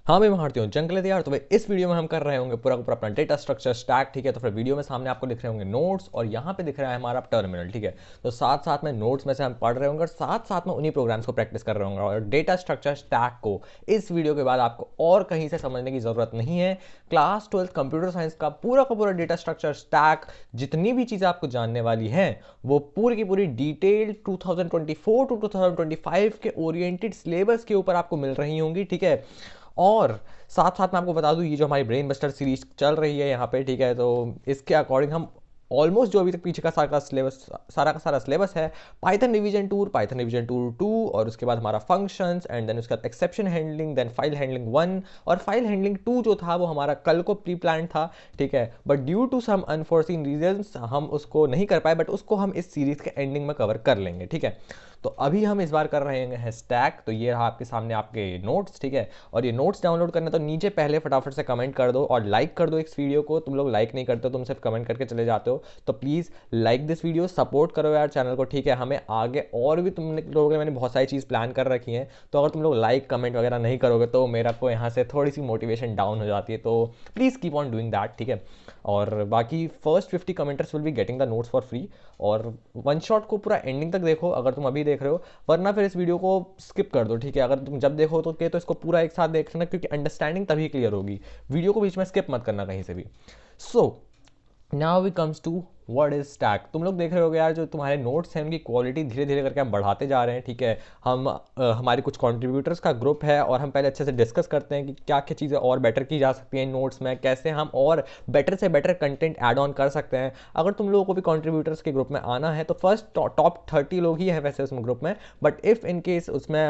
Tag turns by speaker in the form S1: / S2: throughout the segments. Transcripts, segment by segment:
S1: हाँ मैं मारती हूँ जंग लेते यार। तो भाई इस वीडियो में हम कर रहे होंगे पूरा का पूरा अपना डेटा स्ट्रक्चर स्टैक, ठीक है। तो फिर वीडियो में सामने आपको दिख रहे होंगे नोट्स और यहाँ पे दिख रहा है हमारा टर्मिनल, ठीक है। तो साथ साथ में नोट्स में से हम पढ़ रहे होंगे और साथ साथ में उन्हीं प्रोग्राम्स को प्रैक्टिस कर रहे होंगे। और डेटा स्ट्रक्चर स्टैक को इस वीडियो के बाद आपको और कहीं से समझने की जरूरत नहीं है। क्लास 12 कंप्यूटर साइंस का पूरा डेटा स्ट्रक्चर स्टैक, जितनी भी चीज़ें आपको जानने वाली हैं वो पूरी की पूरी डिटेल 2024 टू 2025 के ओरिएंटेड सिलेबस के ऊपर आपको मिल रही होंगी, ठीक है। और साथ साथ मैं आपको बता दूं ये जो हमारी ब्रेन बस्टर सीरीज चल रही है यहाँ पे, ठीक है, तो इसके अकॉर्डिंग हम ऑलमोस्ट जो अभी तक पीछे का सारा का सारा सिलेबस है, पाइथन रिवीजन टूर 2 और उसके बाद हमारा फंक्शंस एंड देन उसके बाद exception handling, then file handling 1 और फाइल हैंडलिंग 2 जो था वो हमारा कल को प्री प्लान था, ठीक है। But due to some unforeseen reasons हम उसको नहीं कर पाए, बट उसको हम इस सीरीज के एंडिंग में कवर कर लेंगे, ठीक है। तो अभी हम इस बार कर रहे हैं स्टैक। तो ये रहा आपके सामने आपके नोट्स, ठीक है। और ये नोट्स डाउनलोड करने तो नीचे पहले फटाफट से कमेंट कर दो और लाइक कर दो इस वीडियो को। तुम लोग लाइक नहीं करते हो, तुम सिर्फ कमेंट करके चले जाते हो। तो please like this video, support करो यार चैनल को, ठीक है। हमें आगे और भी तुम लोगों ने मैंने बहुत सारी चीज़ प्लान कर रखी है, तो अगर तुम लोग लाइक कमेंट वगैरह नहीं करोगे तो मेरा को यहाँ से थोड़ी सी मोटिवेशन डाउन हो जाती है। तो please keep on doing that, ठीक है। और बाकी first 50 commenters will be getting the notes for free. और वन शॉट को पूरा एंडिंग तक देखो अगर तुम अभी देख रहे हो, वरना फिर इस वीडियो को स्किप कर दो, ठीक है। अगर तुम जब देखो तो इसको पूरा एक साथ देखना, क्योंकि अंडरस्टैंडिंग तभी क्लियर होगी। वीडियो को बीच में स्किप मत करना कहीं से भी। So now we comes to what is stack. तुम लोग देख रहे हो यार जो तुम्हारे नोट्स हैं उनकी क्वालिटी धीरे धीरे करके हम बढ़ाते जा रहे हैं, ठीक है। हम हमारे कुछ कंट्रीब्यूटर्स का ग्रुप है और हम पहले अच्छे से डिस्कस करते हैं कि क्या क्या चीज़ें और बेटर की जा सकती हैं नोट्स में, कैसे हम और बेटर से बेटर कंटेंट ऐड ऑन कर सकते हैं। अगर तुम लोगों को भी कंट्रीब्यूटर्स के ग्रुप में आना है तो फर्स्ट टॉप 30 लोग ही हैं वैसे उस ग्रुप में, बट इफ़ इन केस उसमें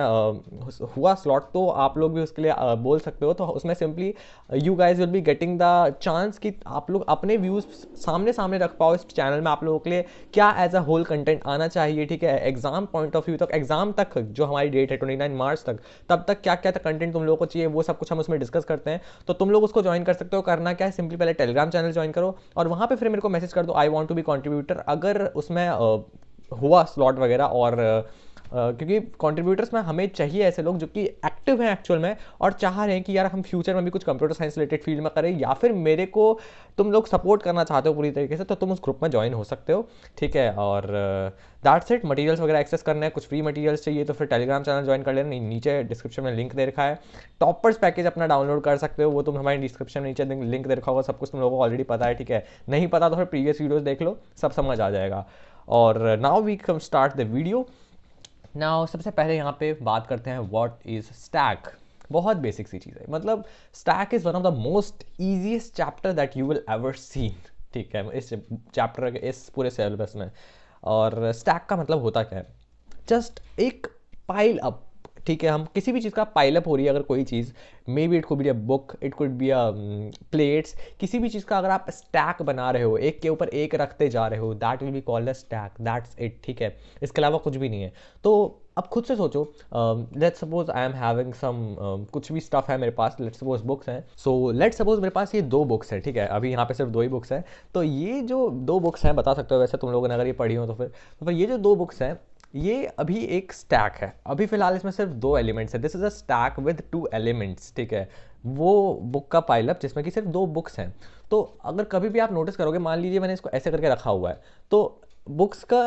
S1: हुआ स्लॉट तो आप लोग भी उसके लिए बोल सकते हो। तो उसमें simply you guys will be getting the chance कि आप लोग अपने व्यूज़ सामने सामने रख पाओ इस चैनल में। आप लोगों के लिए क्या एज अ होल कंटेंट आना चाहिए, ठीक है। एग्जाम पॉइंट ऑफ व्यू तक, एग्जाम तक जो हमारी डेट है 29 मार्च तक, तब तक क्या क्या कंटेंट तुम लोगों को चाहिए वो सब कुछ हम उसमें डिस्कस करते हैं। तो तुम लोग उसको ज्वाइन कर सकते हो। करना क्या है, सिंपली पहले टेलीग्राम चैनल ज्वाइन करो और वहाँ पे फिर मेरे को मैसेज कर दो I want to be contributor, अगर उसमें हुआ स्लॉट वगैरह। और क्योंकि कंट्रीब्यूटर्स में हमें चाहिए ऐसे लोग जो कि एक्टिव हैं एक्चुअल में और चाह रहे हैं कि यार हम फ्यूचर में भी कुछ कंप्यूटर साइंस रिलेटेड फील्ड में करें, या फिर मेरे को तुम लोग सपोर्ट करना चाहते हो पूरी तरीके से, तो तुम उस ग्रुप में ज्वाइन हो सकते हो, ठीक है। और दैट्स इट। मटेरियल्स वगैरह एक्सेस करना है, कुछ फ्री मटेरियल्स चाहिए तो फिर टेलीग्राम चैनल ज्वाइन कर लेना, नीचे डिस्क्रिप्शन में लिंक दे रखा है। टॉपर्स पैकेज अपना डाउनलोड कर सकते हो, वो तुम हमारे डिस्क्रिप्शन में नीचे लिंक दे रखा होगा, सब कुछ तुम लोगों को ऑलरेडी पता है, ठीक है। नहीं पता तो फिर प्रीवियस वीडियोस देख लो, सब समझ आ जाएगा। और now we come start the video. Now सबसे पहले यहाँ पे बात करते हैं व्हाट इज स्टैक। बहुत बेसिक सी चीज़ है, मतलब stack is one of the most easiest chapter that you will ever seen, ठीक है, इस चैप्टर के इस पूरे सिलेबस में। और स्टैक का मतलब होता क्या है, जस्ट एक पाइल अप, ठीक है। हम किसी भी चीज़ का पाइल अप हो रही है अगर कोई चीज़, may be it could be a book, it could be a plates, किसी भी चीज़ का अगर आप स्टैक बना रहे हो, एक के ऊपर एक रखते जा रहे हो, that will be called a stack, that's it, ठीक है। इसके अलावा कुछ भी नहीं है। तो अब खुद से सोचो, let's suppose I am having some कुछ भी स्टफ है मेरे पास, लेट्स सपोज बुक्स हैं। सो लेट्स सपोज मेरे पास ये 2 बुक्स है, ठीक है। अभी यहाँ पे सिर्फ 2 ही बुक्स हैं। तो ये जो 2 बुक्स हैं, बता सकते हो वैसे तुम लोगों ने अगर ये पढ़ी हो तो फिर ये जो 2 बुक्स हैं ये अभी एक स्टैक है। अभी फिलहाल इसमें सिर्फ 2 एलिमेंट्स है, this is a stack with 2 elements, ठीक है। वो बुक का पाइलअप जिसमें कि सिर्फ 2 बुक्स हैं। तो अगर कभी भी आप नोटिस करोगे, मान लीजिए मैंने इसको ऐसे करके रखा हुआ है, तो बुक्स का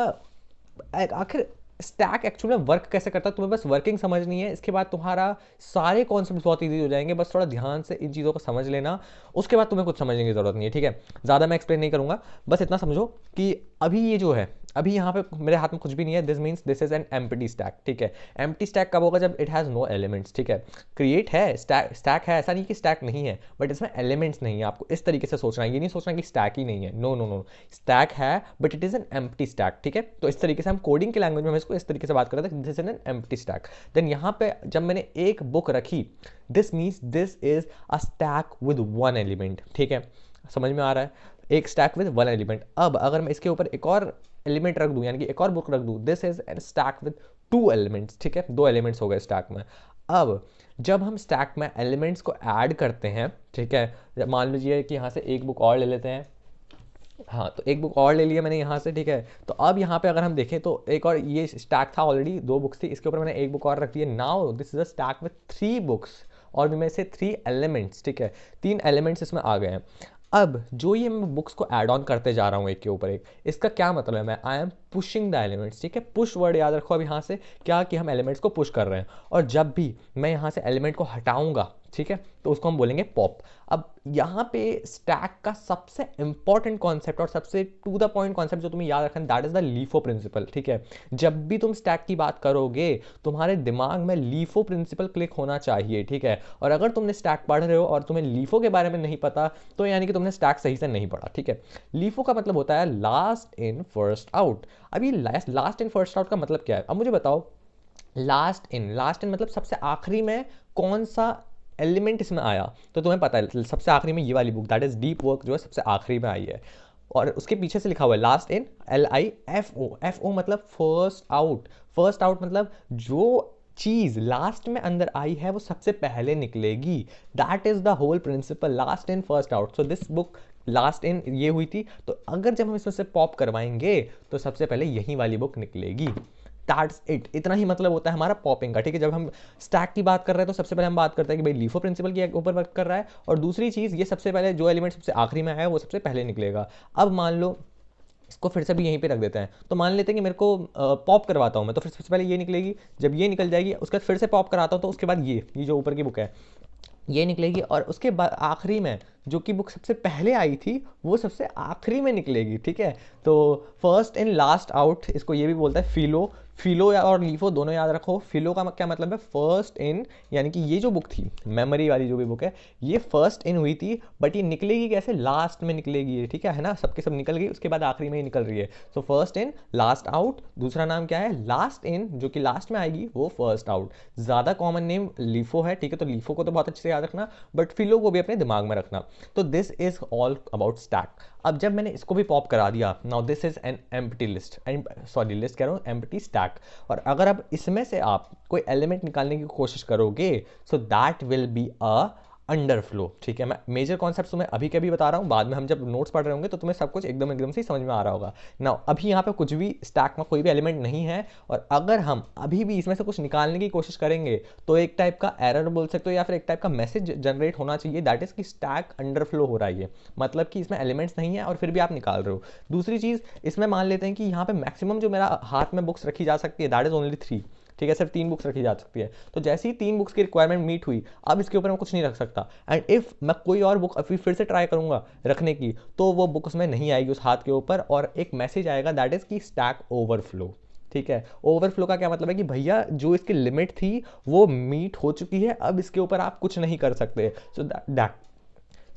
S1: आखिर स्टैक एक्चुअली में वर्क कैसे करता है तुम्हें बस वर्किंग समझनी है। इसके बाद तुम्हारा सारे कॉन्सेप्ट बहुत ईजी हो जाएंगे, बस थोड़ा ध्यान से इन चीज़ों को समझ लेना। उसके बाद तुम्हें कुछ समझने की जरूरत नहीं है, ठीक है। ज़्यादा मैं एक्सप्लेन नहीं करूँगा, बस इतना समझो कि अभी ये जो है, अभी यहाँ पे मेरे हाथ में कुछ भी नहीं है, this means this is an empty stack, ठीक है। एम्प्टी स्टैक कब होगा, जब इट हैज़ नो एलिमेंट्स, ठीक है। क्रिएट है स्टैक है, ऐसा नहीं कि स्टैक नहीं है, बट इसमें एलिमेंट्स नहीं है। आपको इस तरीके से सोचना है, ये नहीं सोचना कि स्टैक ही नहीं है, नो नो नो, स्टैक है but it is an empty stack, ठीक है। तो इस तरीके से हम कोडिंग की लैंग्वेज में हम इसको इस तरीके से बात कर रहे थे, this is an empty stack. Then यहाँ पे जब मैंने एक बुक रखी, this means this is a stack with 1 element, ठीक है। समझ में आ रहा है, एक स्टैक विद 1 एलिमेंट। अब अगर मैं इसके ऊपर एक और एलिमेंट रख दूं, यानी कि एक और बुक रख दूं, this is N stack with 2 elements, ठीक है। 2 एलिमेंट्स हो गए स्टैक में। अब जब हम स्टैक में एलिमेंट्स को ऐड करते हैं, ठीक है, मान लीजिए कि यहाँ से एक बुक और ले लेते हैं, हाँ, तो एक बुक और ले लिया मैंने यहाँ से, ठीक है। तो अब यहाँ पे अगर हम देखें तो एक और ये स्टैक था, ऑलरेडी 2 बुक्स थी, इसके ऊपर मैंने एक बुक और रख दी है। Now this is a stack with 3 books और भी में से 3 एलिमेंट्स, ठीक है, 3 एलिमेंट्स इसमें आ गए हैं। अब जो ये मैं बुक्स को ऐड ऑन करते जा रहा हूँ एक के ऊपर एक, इसका क्या मतलब है, मैं I am pushing the elements, ठीक है, पुश वर्ड याद रखो अब यहाँ से क्या कि हम एलिमेंट्स को पुश कर रहे हैं। और जब भी मैं यहाँ से एलिमेंट को हटाऊंगा, ठीक है, तो उसको हम बोलेंगे पॉप। अब यहाँ पे स्टैक का सबसे इंपॉर्टेंट कॉन्सेप्ट और सबसे टू द पॉइंट कॉन्सेप्ट जो तुम्हें याद रखना, that is the LIFO principle, ठीक है। जब भी तुम स्टैक की बात करोगे तुम्हारे दिमाग में लीफो प्रिंसिपल क्लिक होना चाहिए, ठीक है। और अगर तुमने स्टैक पढ़ रहे हो और तुम्हें लीफो के बारे में नहीं पता तो यानी कि तुमने स्टैक सही से नहीं पढ़ा, ठीक है। लीफो का मतलब होता है लास्ट इन फर्स्ट आउट। अभी लास्ट इन फर्स्ट आउट का मतलब क्या है, अब मुझे बताओ। लास्ट इन मतलब सबसे आखिरी में कौन सा एलिमेंट इसमें आया, तो तुम्हें पता है सबसे आखिरी में ये वाली book that is deep work जो है सबसे आखिरी में आई है। और उसके पीछे से लिखा हुआ है लास्ट इन, LIFO, FO मतलब फर्स्ट आउट। फर्स्ट आउट मतलब जो चीज लास्ट में अंदर आई है वो सबसे पहले निकलेगी। That is the whole principle, last in first out. So this book last in ये हुई थी, तो अगर जब हम इसमें से पॉप करवाएंगे तो सबसे पहले यही वाली बुक निकलेगी। दैट्स इट, इतना ही मतलब होता है हमारा पॉपिंग का, ठीक है। जब हम स्टैक की बात कर रहे हैं तो सबसे पहले हम बात करते हैं कि भाई लीफो प्रिंसिपल के ऊपर वर्क कर रहा है, और दूसरी चीज़ ये सबसे पहले जो एलिमेंट सबसे आखिरी में आया है वो सबसे पहले निकलेगा। अब मान लो इसको फिर से भी यहीं पे रख देते हैं, तो मान लेते हैं कि मेरे को पॉप करवाता हूँ मैं, तो फिर सबसे पहले ये निकलेगी। जब ये निकल जाएगी उसके बाद फिर से पॉप कराता हूँ तो उसके बाद ये जो ऊपर की बुक है ये निकलेगी, और उसके बाद आखिरी में जो कि बुक सबसे पहले आई थी वो सबसे आखिरी में निकलेगी, ठीक है। तो फर्स्ट इन लास्ट आउट, इसको ये भी बोलता है फिलो। फिलो और लीफो दोनों याद रखो। फिलो का क्या मतलब है, फर्स्ट इन, यानी कि ये जो बुक थी मेमोरी वाली जो भी बुक है ये फर्स्ट इन हुई थी, बट ये निकलेगी कैसे, लास्ट में निकलेगी ये, ठीक है ना। सबके सब निकल गई उसके बाद आखिरी में ही निकल रही है। So first in last out, दूसरा नाम क्या है लास्ट इन, जो कि लास्ट में आएगी वो फर्स्ट आउट। ज़्यादा कॉमन नेम लीफो है, ठीक है, तो लीफो को तो बहुत अच्छे से याद रखना, बट फिलो को भी अपने दिमाग में रखना। तो this is all about stack. अब जब मैंने इसको भी पॉप करा दिया, now this is an empty list, sorry list कह रहा हूँ, एम्प्टी स्टैक। और अगर अब इसमें से आप कोई एलिमेंट निकालने की कोशिश करोगे so that will be a underflow, ठीक है। मैं मेजर कॉन्सेप्ट तुम्हें अभी के भी बता रहा हूँ, बाद में हम जब नोट्स पढ़ रहे होंगे तो तुम्हें सब कुछ एकदम से समझ में आ रहा होगा ना। अभी यहाँ पे कुछ भी स्टैक में कोई भी एलिमेंट नहीं है, और अगर हम अभी भी इसमें से कुछ निकालने की कोशिश करेंगे तो एक टाइप का एरर बोल सकते हो या फिर एक टाइप का मैसेज जनरेट होना चाहिए, दैट इज कि स्टैक अंडरफ्लो हो रहा है। ये मतलब कि इसमें एलिमेंट्स नहीं है और फिर भी आप निकाल रहे हो। दूसरी चीज़ इसमें मान लेते हैं कि यहाँ पे मैक्सिमम जो मेरा हाथ में बुक्स रखी जा सकती है दैट इज ओनली 3, ठीक है, सिर्फ 3 बुक्स रखी जा सकती है। तो जैसे ही 3 बुक्स की रिक्वायरमेंट मीट हुई, अब इसके ऊपर मैं कुछ नहीं रख सकता। एंड इफ मैं कोई और बुक अभी फिर से ट्राई करूंगा रखने की तो वो बुक उसमें नहीं आएगी उस हाथ के ऊपर, और एक मैसेज आएगा दैट इज की स्टैक ओवरफ्लो, ठीक है। ओवरफ्लो का क्या मतलब है कि भैया जो इसकी लिमिट थी वो मीट हो चुकी है, अब इसके ऊपर आप कुछ नहीं कर सकते।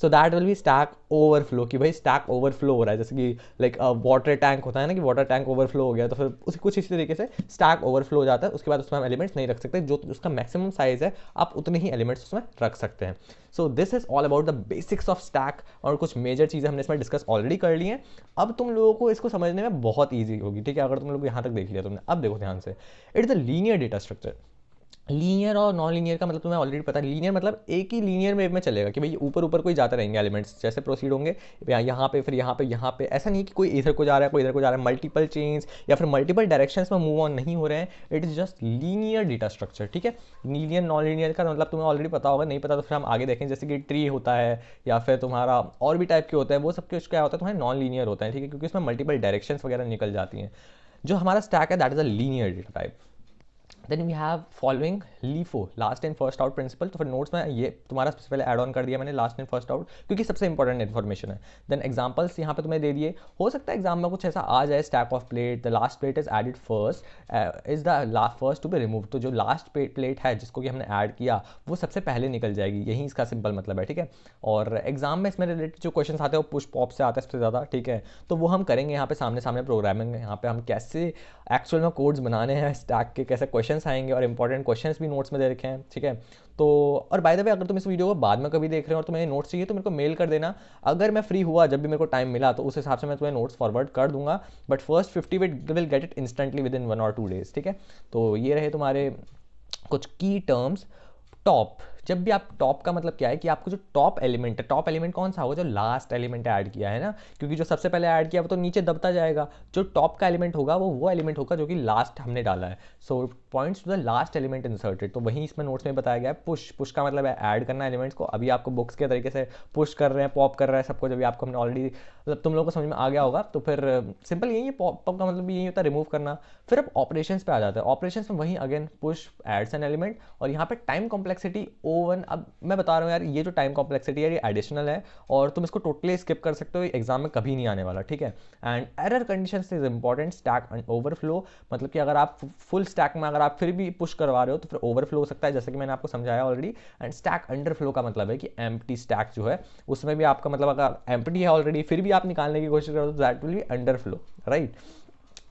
S1: So that will be stack overflow, कि भाई स्टैक ओवरफ्लो हो रहा है, जैसे कि लाइक वाटर टैंक होता है ना, कि वाटर टैंक ओवरफ्लो हो गया, तो फिर उसी कुछ इसी तरीके से स्टैक ओवरफ्लो हो जाता है। उसके बाद उसमें हम एलिमेंट्स नहीं रख सकते, जो उसका मैक्सिमम साइज है आप उतने ही एलिमेंट्स उसमें रख सकते हैं। So this is all about the basics of stack, और कुछ मेजर चीज़ें हमने इसमें डिस्कस ऑलरेडी कर ली हैं। अब तुम लोगों को इसको समझने में बहुत ईजी होगी, ठीक है, अगर तुम लोग यहाँ तक देख लिया तुमने। अब देखो ध्यान से, it is the linear data structure. Linear और नॉन लीनियर का मतलब तुम्हें ऑलरेडी पता है। लीनियर मतलब एक ही लीनियर वेव में चलेगा, कि भाई ऊपर ऊपर कोई जाते रहेंगे एलिमेंट्स, जैसे प्रोसीड होंगे यहाँ पे फिर यहाँ पे, ऐसा नहीं कि कोई इधर को जा रहा है कोई इधर को जा रहा है, मल्टीपल चेंज या फिर मल्टीपल डायरेक्शंस में मूव ऑन नहीं हो रहे हैं। It is just linear data structure, ठीक है। लीनियर नॉन लीनियर का मतलब तुम्हें ऑलरेडी पता होगा, नहीं पता तो फिर हम आगे देखें, जैसे कि ट्री होता है या फिर तुम्हारा और भी टाइप के होते हैं, वो सब कुछ क्या होता है तुम्हारे नॉन लीनियर होता है, ठीक है, क्योंकि उसमें मल्टीपल डायरेक्शंस वगैरह निकल जाती हैं। जो हमारा स्टैक है that is a linear data type. Then we have following LIFO, last in first out principle. तो फिर नोट्स में ये तुम्हारा सबसे पहले ऐड ऑन कर दिया मैंने लास्ट इन फर्स्ट आउट, क्योंकि सबसे इंपॉर्टेंट इन्फॉर्मेशन है। देन एग्जांपल्स यहाँ पे तुम्हें दे दिए, हो सकता है एग्जाम में कुछ ऐसा आ जाए, stack of plate, the last plate is added first is the first to be remove. तो जो लास्ट प्लेट है जिसको कि हमने ऐड किया वो सबसे पहले निकल जाएगी, यही इसका सिंपल मतलब है, ठीक है। और एग्जाम में इसमें रिलेटेड जो क्वेश्चन आते हैं वो पुश पॉप से आते हैं सबसे ज़्यादा, ठीक है। तो वो हम करेंगे यहाँ पे सामने सामने प्रोग्रामिंग, यहाँ पे हम कैसे एक्चुअल में कोड्स बनाने हैं स्टैक के, कैसे क्वेश्चंस आएंगे, और इंपॉर्टेंट क्वेश्चंस भी नोट्स में दे रखे हैं, ठीक है। तो और बाय द वे अगर तुम इस वीडियो को बाद में कभी देख रहे हो और तुम्हें नोट्स चाहिए तो मेरे को मेल कर देना, अगर मैं फ्री हुआ जब भी मेरे को टाइम मिला तो उस हिसाब से मैं तुम्हें नोट्स फॉरवर्ड कर दूंगा। But first 50 will get it instantly with in 1 और 2 days, ठीक है। तो ये रहे तुम्हारे कुछ की टर्म्स। टॉप जब भी आप टॉप का मतलब क्या है कि आपको जो टॉप एलिमेंट है, टॉप एलिमेंट कौन सा होगा, जो लास्ट एलिमेंट ऐड किया है ना, क्योंकि जो सबसे पहले ऐड किया वो तो नीचे दबता जाएगा, जो टॉप का एलिमेंट होगा वो एलिमेंट होगा जो कि लास्ट हमने डाला है। So points to the last element inserted, तो वहीं इसमें नोट्स में बताया गया है पुश का मतलब है ऐड करना एलिमेंट्स को। अभी आपको बुक्स के तरीके से पुश कर रहे हैं, पॉप कर रहे हैं सबको, जब आपको हमने ऑलरेडी मतलब तुम लोगों को समझ में आ गया होगा, तो फिर सिंपल यही है, पॉप का मतलब यही होता है रिमूव करना। फिर अब ऑपरेशंस पे आ जाता है। ऑपरेशंस में वहीं again push adds an element, और यहाँ पे टाइम कॉम्प्लेक्सिटी O1। अब मैं बता रहा हूँ यार, ये जो टाइम कॉम्प्लेक्सिटी है ये एडिशनल है और तुम इसको टोटली स्किप कर सकते हो, एग्जाम में कभी नहीं आने वाला, ठीक है। And error condition is important, stack and overflow, मतलब कि अगर आप फुल स्टैक में अगर आप फिर भी पुश करवा रहे हो तो फिर ओवरफ्लो हो सकता है, जैसे कि मैंने आपको समझाया ऑलरेडी। एंड स्टैक अंडरफ्लो का मतलब है कि एम्प्टी स्टैक जो है उसमें भी आपका मतलब अगर एम्प्टी है ऑलरेडी फिर भी आप निकालने की कोशिश करो तो that will be underflow, right.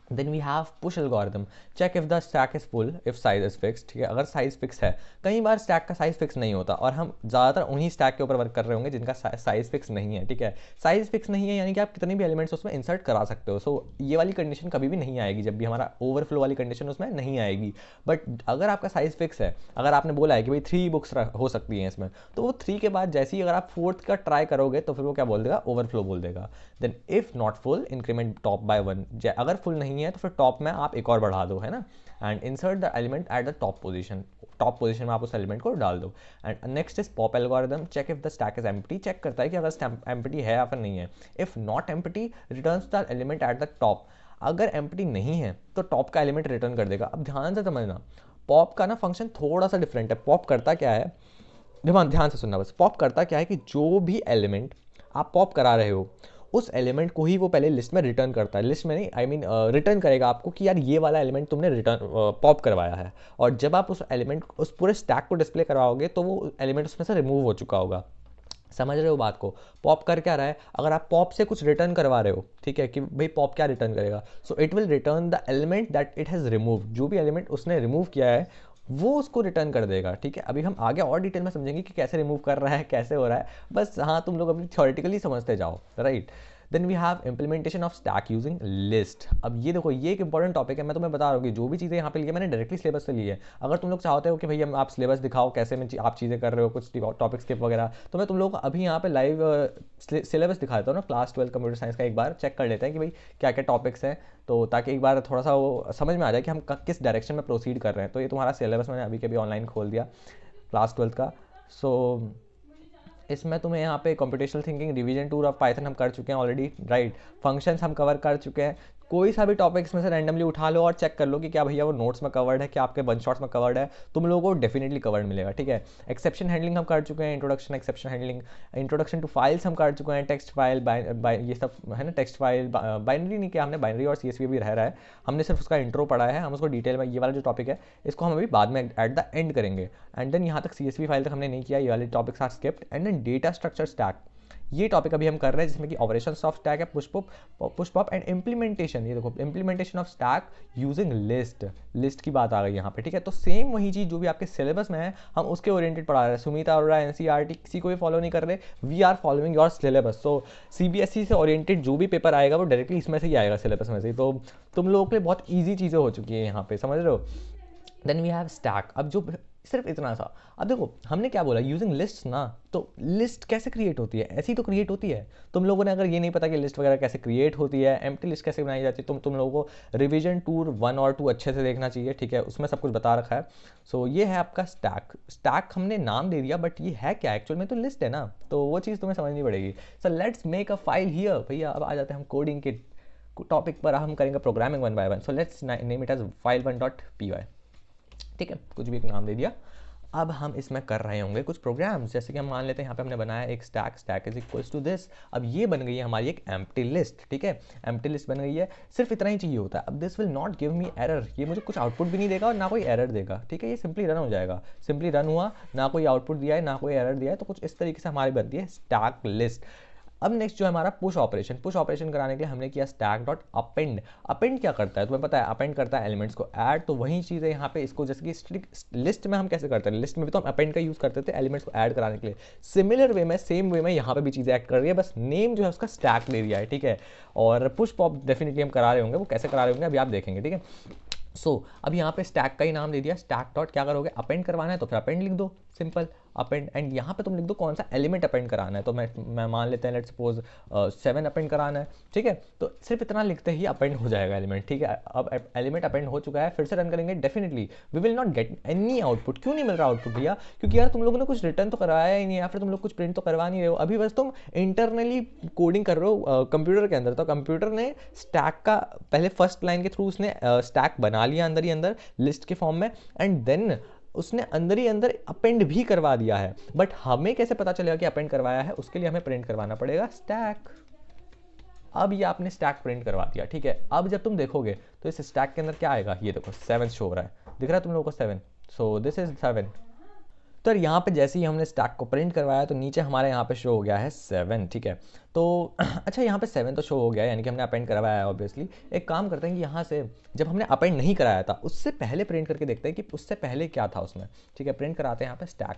S1: Then we have push algorithm, check if the stack is full if size is fixed, ठीक है। अगर साइज फिक्स है, कई बार स्टैक का साइज फिक्स नहीं होता और हम ज़्यादातर उन्हीं स्टैक के ऊपर वर्क कर रहे होंगे जिनका साइज फिक्स नहीं है, ठीक है। साइज फिक्स नहीं है यानी कि आप कितने भी एलिमेंट्स उसमें इंसर्ट करा सकते हो। सो ये वाली कंडीशन कभी भी नहीं आएगी, जब भी हमारा ओवरफ्लो वाली कंडीशन उसमें नहीं आएगी। बट अगर आपका साइज फिक्स है, अगर आपने बोला है कि भाई 3 बुक्स हो सकती हैं इसमें, तो वो 3 के बाद जैसे ही अगर आप 4th का ट्राई करोगे तो फिर वो क्या बोल देगा, ओवरफ्लो बोल देगा। Then if not full increment top by 1, अगर फुल नहीं है तो फिर टॉप में आप एक और बढ़ा दो, है ना। And insert the element at the top position में आप उस एलिमेंट को डाल दो। And next is pop algorithm, check if the stack is empty, check करता है कि अगर स्टैक एम्प्टी है या फिर नहीं है। If not empty returns the element at the top, अगर एम्प्टी नहीं है तो टॉप का एलिमेंट रिटर्न कर देगा। अब ध्यान से समझना, पॉप का ना फंक्शन थोड़ा सा डिफरेंट है। पॉप करता क्या है, ध्यान से सुनना बस, पॉप करता क्या है कि जो भी एलिमेंट आप पॉप करा रहे हो उस एलिमेंट को ही वो पहले लिस्ट में रिटर्न करता है, लिस्ट में नहीं, आई मीन रिटर्न करेगा आपको कि यार ये वाला एलिमेंट तुमने रिटर्न पॉप करवाया है। और जब आप उस एलिमेंट उस पूरे स्टैक को डिस्प्ले करवाओगे तो वो एलिमेंट उसमें से रिमूव हो चुका होगा। समझ रहे हो बात को, पॉप कर क्या रहा है, अगर आप पॉप से कुछ रिटर्न करवा रहे हो, ठीक है, कि भाई पॉप क्या रिटर्न करेगा, so it will return the element that it has remove, जो भी एलिमेंट उसने रिमूव किया है वो उसको रिटर्न कर देगा, ठीक है। अभी हम आगे और डिटेल में समझेंगे कि कैसे रिमूव कर रहा है, कैसे हो रहा है, बस हाँ तुम लोग अभी थ्योरेटिकली समझते जाओ, right. Then we have implementation of stack using list. अब ये देखो, ये एक इंपॉर्टेंट टॉपिक है, मैं तुम्हें बता रहा हूँ कि जो भी चीज़ें यहाँ पे लिए मैंने डायरेक्टली सिलेबस से ली है। अगर तुम लोग चाहते हो कि भैया आप सिलेबस दिखाओ कैसे में आप चीज़ें कर रहे हो, कुछ टॉपिक स्किप वगैरह, तो मैं तुम लोगों को अभी यहाँ पे लाइव सिलेबस दिखा देता हूँ ना, क्लास 12 कंप्यूटर साइंस का एक बार चेक कर लेते हैं कि भाई क्या क्या टॉपिक्स हैं, तो ताकि एक बार थोड़ा सा वो समझ में आ जाए कि हम किस डायरेक्शन में प्रोसीड कर रहे हैं। तो ये तुम्हारा सिलेबस मैंने अभी के अभी ऑनलाइन खोल दिया क्लास 12 का। सो इसमें तुम्हें यहाँ पे computational thinking, revision tour of Python हम कर चुके हैं ऑलरेडी, राइट। फंक्शंस हम कवर कर चुके हैं। कोई सा भी टॉपिक इसमें से रैंडमली उठा लो और चेक कर लो कि क्या भैया वो नोट्स में कवर्ड है, क्या आपके वन शॉट्स में कवर्ड है, तुम लोगों को डेफिनेटली कवर्ड मिलेगा, ठीक है। एक्सेप्शन हैंडलिंग हम कर चुके हैं, introduction exception handling, introduction to files हम कर चुके हैं, टेक्स्ट फाइल ये सब है ना, टेक्स्ट फाइल बाइनरी नहीं किया हमने, बाइनरी और CSV भी रह रहा है, हमने सिर्फ उसका इंट्रो पढ़ा है, हम उसको डिटेल में ये वाला जो टॉपिक है इसको हम अभी बाद में एट द एंड करेंगे। एंड देन यहाँ तक CSV फाइल तक हमने नहीं किया, ये वाले topics are skipped. And then data structure stack, ये टॉपिक अभी हम कर रहे हैं जिसमें कि ऑपरेशंस ऑफ स्टैक है, पुश पॉप एंड इम्प्लीमेंटेशन। ये देखो implementation of stack using list की बात आ गई यहाँ पे, ठीक है। तो सेम वही चीज़ जो भी आपके सिलेबस में है हम उसके ओरिएंटेड पढ़ा रहे हैं। सुमिता अरोड़ा NCERT किसी को भी फॉलो नहीं कर रहे, we are following your syllabus. So CBSE से ओरिएंटेड जो भी पेपर आएगा वो डायरेक्टली इसमें से ही आएगा, सिलेबस में से। तो तुम लोगों के लिए बहुत ईजी चीज़ें हो चुकी है यहाँ पे, समझ रहे हो। देन वी हैव स्टैक, अब जो सिर्फ इतना सा, अब देखो हमने क्या बोला, यूजिंग लिस्ट ना, तो लिस्ट कैसे क्रिएट होती है, ऐसी तो क्रिएट होती है। तुम लोगों ने अगर ये नहीं पता कि लिस्ट वगैरह कैसे क्रिएट होती है, एम्प्टी लिस्ट कैसे बनाई जाती है, तुम लोगों को रिवीजन टूर 1 और 2 अच्छे से देखना चाहिए, ठीक है, उसमें सब कुछ बता रखा है। सो ये है आपका स्टैक हमने नाम दे दिया, बट ये है क्या एक्चुअल में, तो लिस्ट है ना, तो वो चीज़ तुम्हें समझनी पड़ेगी। So let's make a file here, भैया अब आ जाते हैं हम कोडिंग के टॉपिक पर, हम करेंगे programming 1 by 1। So let's name it as file1.py, ठीक है, कुछ भी एक नाम दे दिया। अब हम इसमें कर रहे होंगे कुछ प्रोग्राम्स, जैसे कि हम मान लेते हैं यहाँ पे हमने बनाया एक stack is equals to this. अब ये बन गई है हमारी एक एम्प्टी लिस्ट, ठीक है, एम्प्टी लिस्ट बन गई है, सिर्फ इतना ही चाहिए होता है। अब this will not give me error, ये मुझे कुछ आउटपुट भी नहीं देगा और ना कोई एरर देगा, ठीक है, ये सिंपली रन हो जाएगा। सिंपली रन हुआ, ना कोई आउटपुट दिया है ना कोई एरर दिया है, तो कुछ इस तरीके से हमारी बनती है स्टैक लिस्ट। अब नेक्स्ट जो है हमारा पुश ऑपरेशन कराने के लिए हमने किया स्टैक डॉट अपेंड। अपेंड क्या करता है तुम्हें पता है, अपेंड करता है एलिमेंट्स को ऐड, तो वही चीज़ है यहाँ पे, इसको जैसे कि लिस्ट में हम कैसे करते हैं, लिस्ट में भी तो हम अपेंड का यूज़ करते थे एलिमेंट्स को ऐड कराने के लिए, सिमिलर वे में सेम वे में यहाँ पे भी चीज़ें ऐड कर रही है, बस नेम जो है उसका स्टैक ले दिया है, ठीक है। और पुश पॉप डेफिनेटली हम करा रहे होंगे, वो कैसे करा रहे होंगे अभी आप देखेंगे, ठीक है। अब यहाँ पे स्टैक का ही नाम दे दिया, स्टैक डॉट क्या करोगे, अपेंड करवाना है तो फिर अपेंड लिख दो, सिंपल। अपेंड, एंड यहाँ पे तुम लिख दो कौन सा एलिमेंट अपेंड कराना है। तो मैं मान लेते हैं लेट्स सपोज 7 अपेंड कराना है, ठीक है। तो सिर्फ इतना लिखते ही अपेंड हो जाएगा एलिमेंट, ठीक है। अब एलिमेंट अपेंड हो चुका है, फिर से रन करेंगे, definitely we will not get any output. क्यों नहीं मिल रहा आउटपुट भैया? क्योंकि यार तुम लोगों ने कुछ रिटर्न तो करवाया ही नहीं, या फिर तुम लोग कुछ प्रिंट तो करवा नहीं रहे हो, अभी बस तुम इंटरनली कोडिंग कर रहे हो कंप्यूटर के अंदर। तो कंप्यूटर ने स्टैक का पहले फर्स्ट लाइन के थ्रू उसने स्टैक बना लिया अंदर ही अंदर लिस्ट के फॉर्म में, एंड देन उसने अंदर ही अंदर अपेंड भी करवा दिया है। बट हमें कैसे पता चलेगा कि अपेंड करवाया है? उसके लिए हमें प्रिंट करवाना पड़ेगा स्टैक। अब ये आपने स्टैक प्रिंट करवा दिया, ठीक है। अब जब तुम देखोगे तो इस स्टैक के अंदर क्या आएगा? ये देखो 7 शो हो रहा है, दिख रहा है तुम लोगों को 7, सो दिस इज 7। तो यहाँ पे जैसे ही हमने स्टैक को प्रिंट करवाया तो नीचे हमारे यहाँ पे शो हो गया है 7, ठीक है। तो अच्छा, यहाँ पे 7 तो शो हो गया है, यानी कि हमने अपेंड करवाया है ऑब्वियसली। एक काम करते हैं कि यहाँ से जब हमने अपेंड नहीं कराया था उससे पहले प्रिंट करके देखते हैं कि उससे पहले क्या था उसमें, ठीक है। प्रिंट कराते हैं यहाँ पे स्टैक।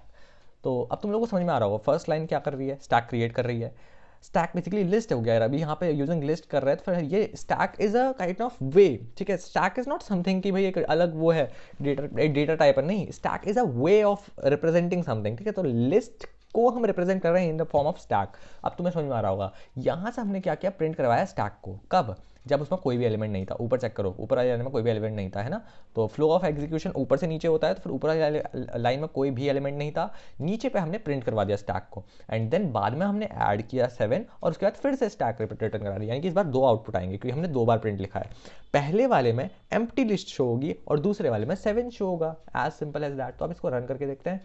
S1: तो अब तुम लोगों को समझ में आ रहा होगा फर्स्ट लाइन क्या कर रही है? स्टैक क्रिएट कर रही है। स्टैक बेसिकली लिस्ट हो गया है, अभी यहाँ पे यूजिंग लिस्ट कर रहे हैं, तो फिर ये stack is a kind of वे, ठीक है। स्टैक इज नॉट समथिंग कि भाई एक अलग वो है डेटा टाइप है, नहीं, stack is a way of representing something, ठीक है। तो लिस्ट को हम रिप्रेजेंट कर रहे हैं in the form of stack. अब तुम्हें समझ में आ रहा होगा यहाँ से हमने क्या किया, प्रिंट करवाया स्टैक को। कब? जब उसमें कोई भी एलिमेंट नहीं था। ऊपर चेक करो, ऊपर वाली लाइन में कोई भी एलिमेंट नहीं था, है ना। तो फ्लो ऑफ एग्जीक्यूशन ऊपर से नीचे होता है, तो फिर ऊपर वाली लाइन में कोई भी एलिमेंट नहीं था, नीचे पे हमने प्रिंट करवा दिया स्टैक को, एंड देन बाद में हमने ऐड किया 7, और उसके बाद फिर से स्टैक रिटर्न करा दिया। यानी कि इस बार 2 आउटपुट आएंगे क्योंकि हमने 2 बार प्रिंट लिखा है। पहले वाले में एम्प्टी लिस्ट शो होगी और दूसरे वाले में 7 शो होगा, एज सिंपल एज दैट। तो अब इसको रन करके देखते हैं।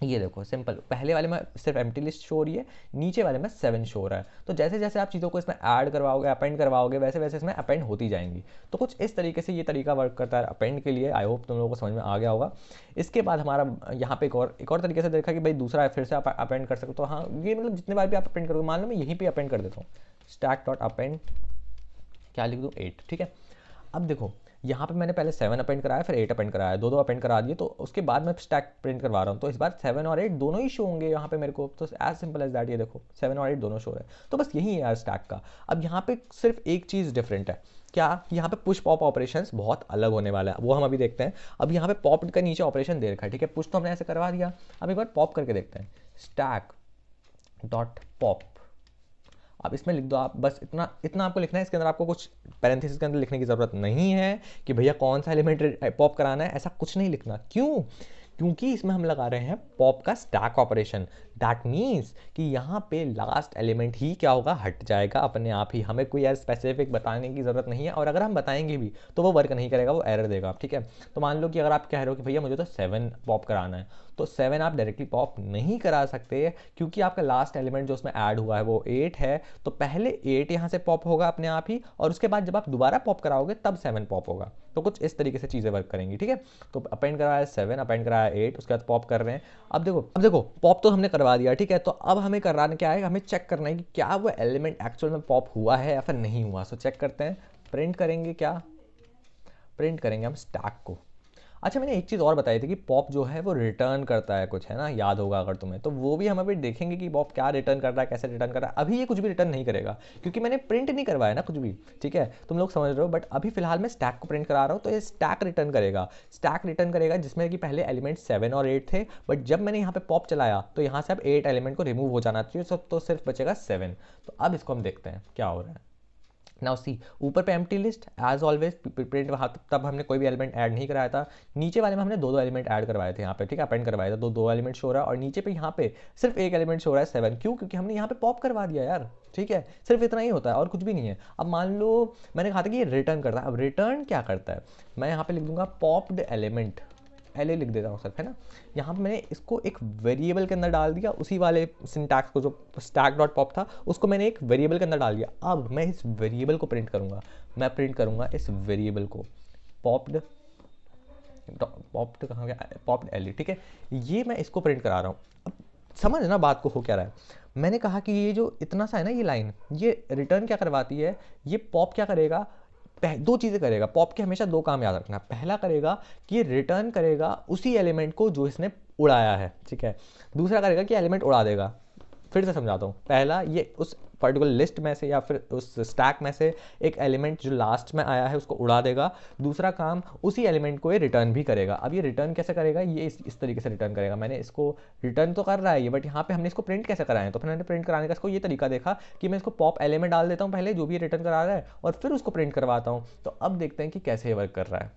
S1: ये देखो सिंपल, पहले वाले में सिर्फ एम्प्टी लिस्ट शो हो रही है, नीचे वाले में 7 शो हो रहा है। तो जैसे जैसे आप चीज़ों को इसमें ऐड करवाओगे, अपेंड करवाओगे, वैसे वैसे इसमें अपेंड होती जाएंगी। तो कुछ इस तरीके से ये तरीका वर्क करता है अपेंड के लिए। आई होप तुम लोगों को समझ में आ गया होगा। इसके बाद हमारा यहाँ पे एक और तरीके से देखा कि भाई दूसरा फिर से आप अपेंड कर सकते हो। हाँ, ये मतलब जितने बार भी आप अपेंड करोगे, मान लो मैं यहीं पर अपेंड कर देता हूँ, स्टैक डॉट अपेंड, क्या लिख दूँ, 8, ठीक है। अब देखो यहाँ पे मैंने पहले 7 अपेंड कराया, फिर 8 अपेंड कराया, 2 अपेंड करा दिए, तो उसके बाद मैं स्टैक प्रिंट करवा रहा हूँ। तो इस बार 7 और 8 दोनों ही शो होंगे यहाँ पे मेरे को। तो एज सिंपल एज दैट, ये देखो 7 और 8 दोनों शो है। तो बस यही है यार स्टैक का। अब यहाँ पे सिर्फ एक चीज़ डिफरेंट है, क्या? यहाँ पे पुश पॉप ऑपरेशंस बहुत अलग होने वाला है, वो हम अभी देखते हैं। अब यहाँ पे पॉप का नीचे ऑपरेशन दे रखा है, ठीक है। पुश तो हमने ऐसे करवा दिया, अब एक बार पॉप करके देखते हैं, स्टैक डॉट पॉप। अब इसमें लिख दो आप, बस इतना इतना आपको लिखना है। इसके अंदर आपको कुछ पैरेंथेसिस के अंदर लिखने की ज़रूरत नहीं है कि भैया कौन सा एलिमेंट पॉप कराना है, ऐसा कुछ नहीं लिखना। क्यों? क्योंकि इसमें हम लगा रहे हैं पॉप का स्टैक ऑपरेशन। दैट मीन्स कि यहाँ पे लास्ट एलिमेंट ही क्या होगा, हट जाएगा अपने आप ही। हमें कोई यार स्पेसिफिक बताने की ज़रूरत नहीं है, और अगर हम बताएंगे भी तो वो वर्क नहीं करेगा, वो एरर देगा, ठीक है। तो मान लो कि अगर आप कह रहे हो कि भैया मुझे तो 7 पॉप कराना है, तो 7 आप डायरेक्टली पॉप नहीं करा सकते, क्योंकि आपका लास्ट एलिमेंट जो उसमें ऐड हुआ है वो 8 है। तो पहले 8 यहाँ से पॉप होगा अपने आप ही, और उसके बाद जब आप दोबारा पॉप कराओगे तब 7 पॉप होगा। तो कुछ इस तरीके से चीज़ें वर्क करेंगी, ठीक है। तो अपेंड कराया 7, अपेंड कराया 8, उसके बाद पॉप कर रहे हैं। अब देखो पॉप तो हमने करवा दिया, ठीक है। तो अब हमें कराना क्या है, हमें चेक करना है कि क्या वो एलिमेंट एक्चुअल में पॉप हुआ है या फिर नहीं हुआ। सो चेक करते हैं, प्रिंट करेंगे क्या, प्रिंट करेंगे हम स्टैक को। अच्छा, मैंने एक चीज़ और बताई थी कि पॉप जो है वो रिटर्न करता है कुछ, है ना, याद होगा अगर तुम्हें। तो वो भी हम अभी देखेंगे कि पॉप क्या रिटर्न कर रहा है, कैसे रिटर्न कर रहा है। अभी ये कुछ भी रिटर्न नहीं करेगा क्योंकि मैंने प्रिंट नहीं करवाया ना कुछ भी, ठीक है। तुम लोग समझ रहे हो। बट अभी फिलहाल मैं स्टैक को प्रिंट करा रहा हूँ, तो ये स्टैक रिटर्न करेगा। स्टैक रिटर्न करेगा जिसमें कि पहले एलिमेंट 7 और 8 थे, बट जब मैंने यहाँ पे पॉप चलाया तो यहाँ से अब 8 एलिमेंट को रिमूव हो जाना चाहिए, तो सिर्फ बचेगा 7। तो अब इसको हम देखते हैं क्या हो रहा है। नाउ सी, ऊपर पे empty list as always print, वहाँ तब हमने कोई भी एलिमेंट ऐड नहीं कराया था। नीचे वाले में हमने 2 एलिमेंट ऐड करवाए थे यहाँ पे, ठीक है, अपेंड करवाया था। 2 एलिमेंट शो रहा है, और नीचे पे यहाँ पे सिर्फ एक एलिमेंट शो रहा है 7। क्यों? क्योंकि हमने यहाँ पे पॉप करवा दिया यार, ठीक है। सिर्फ इतना ही होता है और कुछ भी नहीं है। अब मान लो मैंने कहा था कि ये रिटर्न करता है। अब रिटर्न क्या करता है, मैं यहाँ पे लिख दूंगा पॉप्ड एलिमेंट, एल लिख देता हूँ सिर्फ, है ना। यहाँ पे मैंने इसको एक वेरिएबल के अंदर डाल दिया, उसी वाले सिंटैक्स को जो स्टैक डॉट पॉप था उसको मैंने एक वेरिएबल के अंदर डाल दिया। अब मैं इस वेरिएबल को प्रिंट करूँगा, मैं प्रिंट करूँगा इस वेरिएबल को, पॉप्ड कहाँ गया, पॉप्ड एल, ठीक है। ये मैं इसको प्रिंट करा रहा हूँ। अब समझ ना बात को हो क्या रहा है। मैंने कहा कि ये जो इतना सा है ना, ये लाइन, ये रिटर्न क्या करवाती है, ये पॉप क्या करेगा, 2 चीज़ें करेगा। पॉप के हमेशा 2 काम याद रखना। पहला करेगा कि ये रिटर्न करेगा उसी एलिमेंट को जो इसने उड़ाया है, ठीक है। दूसरा करेगा कि एलिमेंट उड़ा देगा। फिर से समझाता हूँ। पहला, ये उस पर्टिकुलर लिस्ट में से या फिर उस स्टैक में से एक एलिमेंट जो लास्ट में आया है उसको उड़ा देगा। दूसरा काम, उसी एलिमेंट को ये रिटर्न भी करेगा। अब ये रिटर्न कैसे करेगा, ये इस तरीके से रिटर्न करेगा। मैंने इसको रिटर्न तो कर रहा है ये, बट यहाँ पे हमने इसको प्रिंट कैसे कराए, तो फिर मैंने प्रिंट कराने का इसको ये तरीका देखा कि मैं इसको पॉप एलिमेंट डाल देता हूँ पहले जो भी रिटर्न करा रहा है, और फिर उसको प्रिंट करवाता हूँ। तो अब देखते हैं कि कैसे ये वर्क कर रहा है।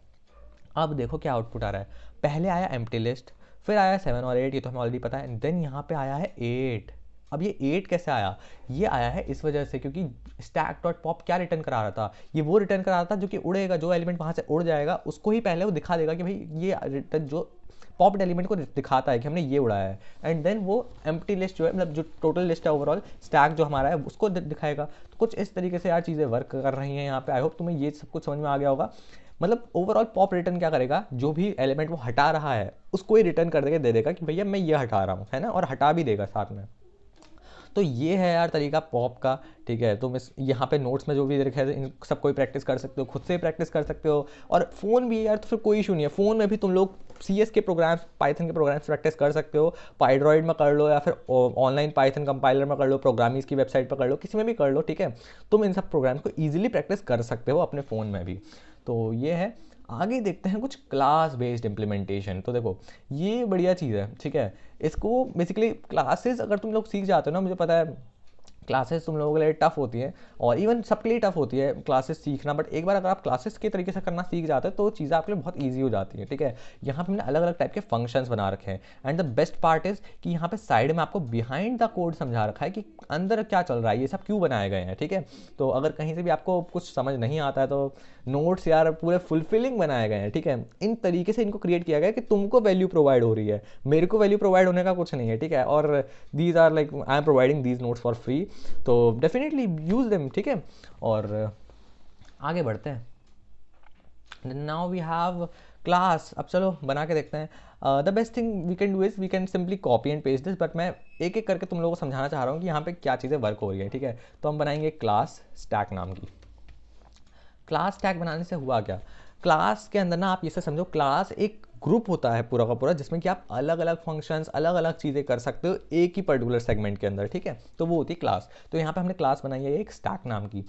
S1: अब देखो क्या आउटपुट आ रहा है। पहले आया एम्प्टी लिस्ट, फिर आया 7 और 8, ये तो हमें ऑलरेडी पता है। देन यहाँ पे आया है 8। अब ये 8 कैसे आया, ये आया है इस वजह से क्योंकि स्टैक डॉट पॉप क्या रिटर्न करा रहा था, ये वो रिटर्न करा रहा था जो कि उड़ेगा, जो एलिमेंट वहाँ से उड़ जाएगा उसको ही पहले वो दिखा देगा कि भाई ये रिटर्न जो पॉप्ड एलिमेंट को दिखाता है कि हमने ये उड़ाया है। एंड देन वो एम्प्टी लिस्ट जो है, मतलब जो टोटल लिस्ट है ओवरऑल स्टैक जो हमारा है उसको दिखाएगा। तो कुछ इस तरीके से यार चीज़ें वर्क कर रही हैं यहाँ पे। आई होप तुम्हें ये सब कुछ समझ में आ गया होगा। मतलब ओवरऑल पॉप रिटर्न क्या करेगा, जो भी एलिमेंट वो हटा रहा है उसको ही रिटर्न कर देगा, दे देगा कि भैया मैं ये हटा रहा हूँ, है ना, और हटा भी देगा साथ में। तो ये है यार तरीका पॉप का, ठीक है। तो मैं यहाँ पे नोट्स में जो भी लिखा है इन सब कोई प्रैक्टिस कर सकते हो, खुद से प्रैक्टिस कर सकते हो। और फ़ोन भी यार तो फिर कोई इशू नहीं है, फ़ोन में भी तुम लोग CS के प्रोग्राम्स, पाइथन के प्रोग्राम्स प्रैक्टिस कर सकते हो। पाइड्रॉइड में कर लो या फिर ऑनलाइन पाइथन कंपाइलर में कर लो, प्रोग्रामिंग्स की वेबसाइट पर कर लो, किसी में भी कर लो, ठीक है। तुम इन सब प्रोग्राम्स को ईजिली प्रैक्टिस कर सकते हो अपने फ़ोन में भी। तो ये है। आगे देखते हैं कुछ क्लास बेस्ड इम्प्लीमेंटेशन। तो देखो ये बढ़िया चीज़ है, ठीक है। इसको बेसिकली क्लासेस अगर तुम लोग सीख जाते हो ना, मुझे पता है क्लासेस तुम लोगों के लिए टफ होती है और इवन सबके लिए टफ होती है क्लासेस सीखना, बट एक बार अगर आप क्लासेस के तरीके से करना सीख जाते हैं तो चीज़ें आपके लिए बहुत ईजी हो जाती है, ठीक है। यहाँ पे हमने अलग अलग टाइप के फंक्शंस बना रखे हैं। And the best part is कि यहाँ पे साइड में आपको बिहाइंड द कोड समझा रखा है कि अंदर क्या चल रहा है, ये सब क्यों बनाए गए हैं, ठीक है। तो अगर कहीं से भी आपको कुछ समझ नहीं आता है तो नोट्स यार पूरे फुलफिलिंग बनाए गए हैं, ठीक है। इन तरीके से इनको क्रिएट किया गया है कि तुमको वैल्यू प्रोवाइड हो रही है, मेरे को वैल्यू प्रोवाइड होने का कुछ नहीं है, ठीक है। और these are like I am providing these notes for free, तो डेफिनेटली यूज देम, ठीक है। और आगे बढ़ते हैं। Now we have class. अब चलो बना के देखते हैं। The best thing we can do is we can simply copy and paste this, but मैं एक एक करके तुम लोगों को समझाना चाह रहा हूँ कि यहाँ पे क्या चीज़ें वर्क हो रही है, ठीक है। तो हम बनाएंगे क्लास स्टैक नाम की। क्लास स्टैक बनाने से हुआ क्या, क्लास के अंदर ना आप इसे समझो, क्लास एक ग्रुप होता है पूरा का पूरा जिसमें कि आप अलग अलग फंक्शंस, अलग अलग चीज़ें कर सकते हो एक ही पर्टिकुलर सेगमेंट के अंदर, ठीक है। तो वो होती है क्लास। तो यहाँ पे हमने क्लास बनाई है एक स्टैक नाम की।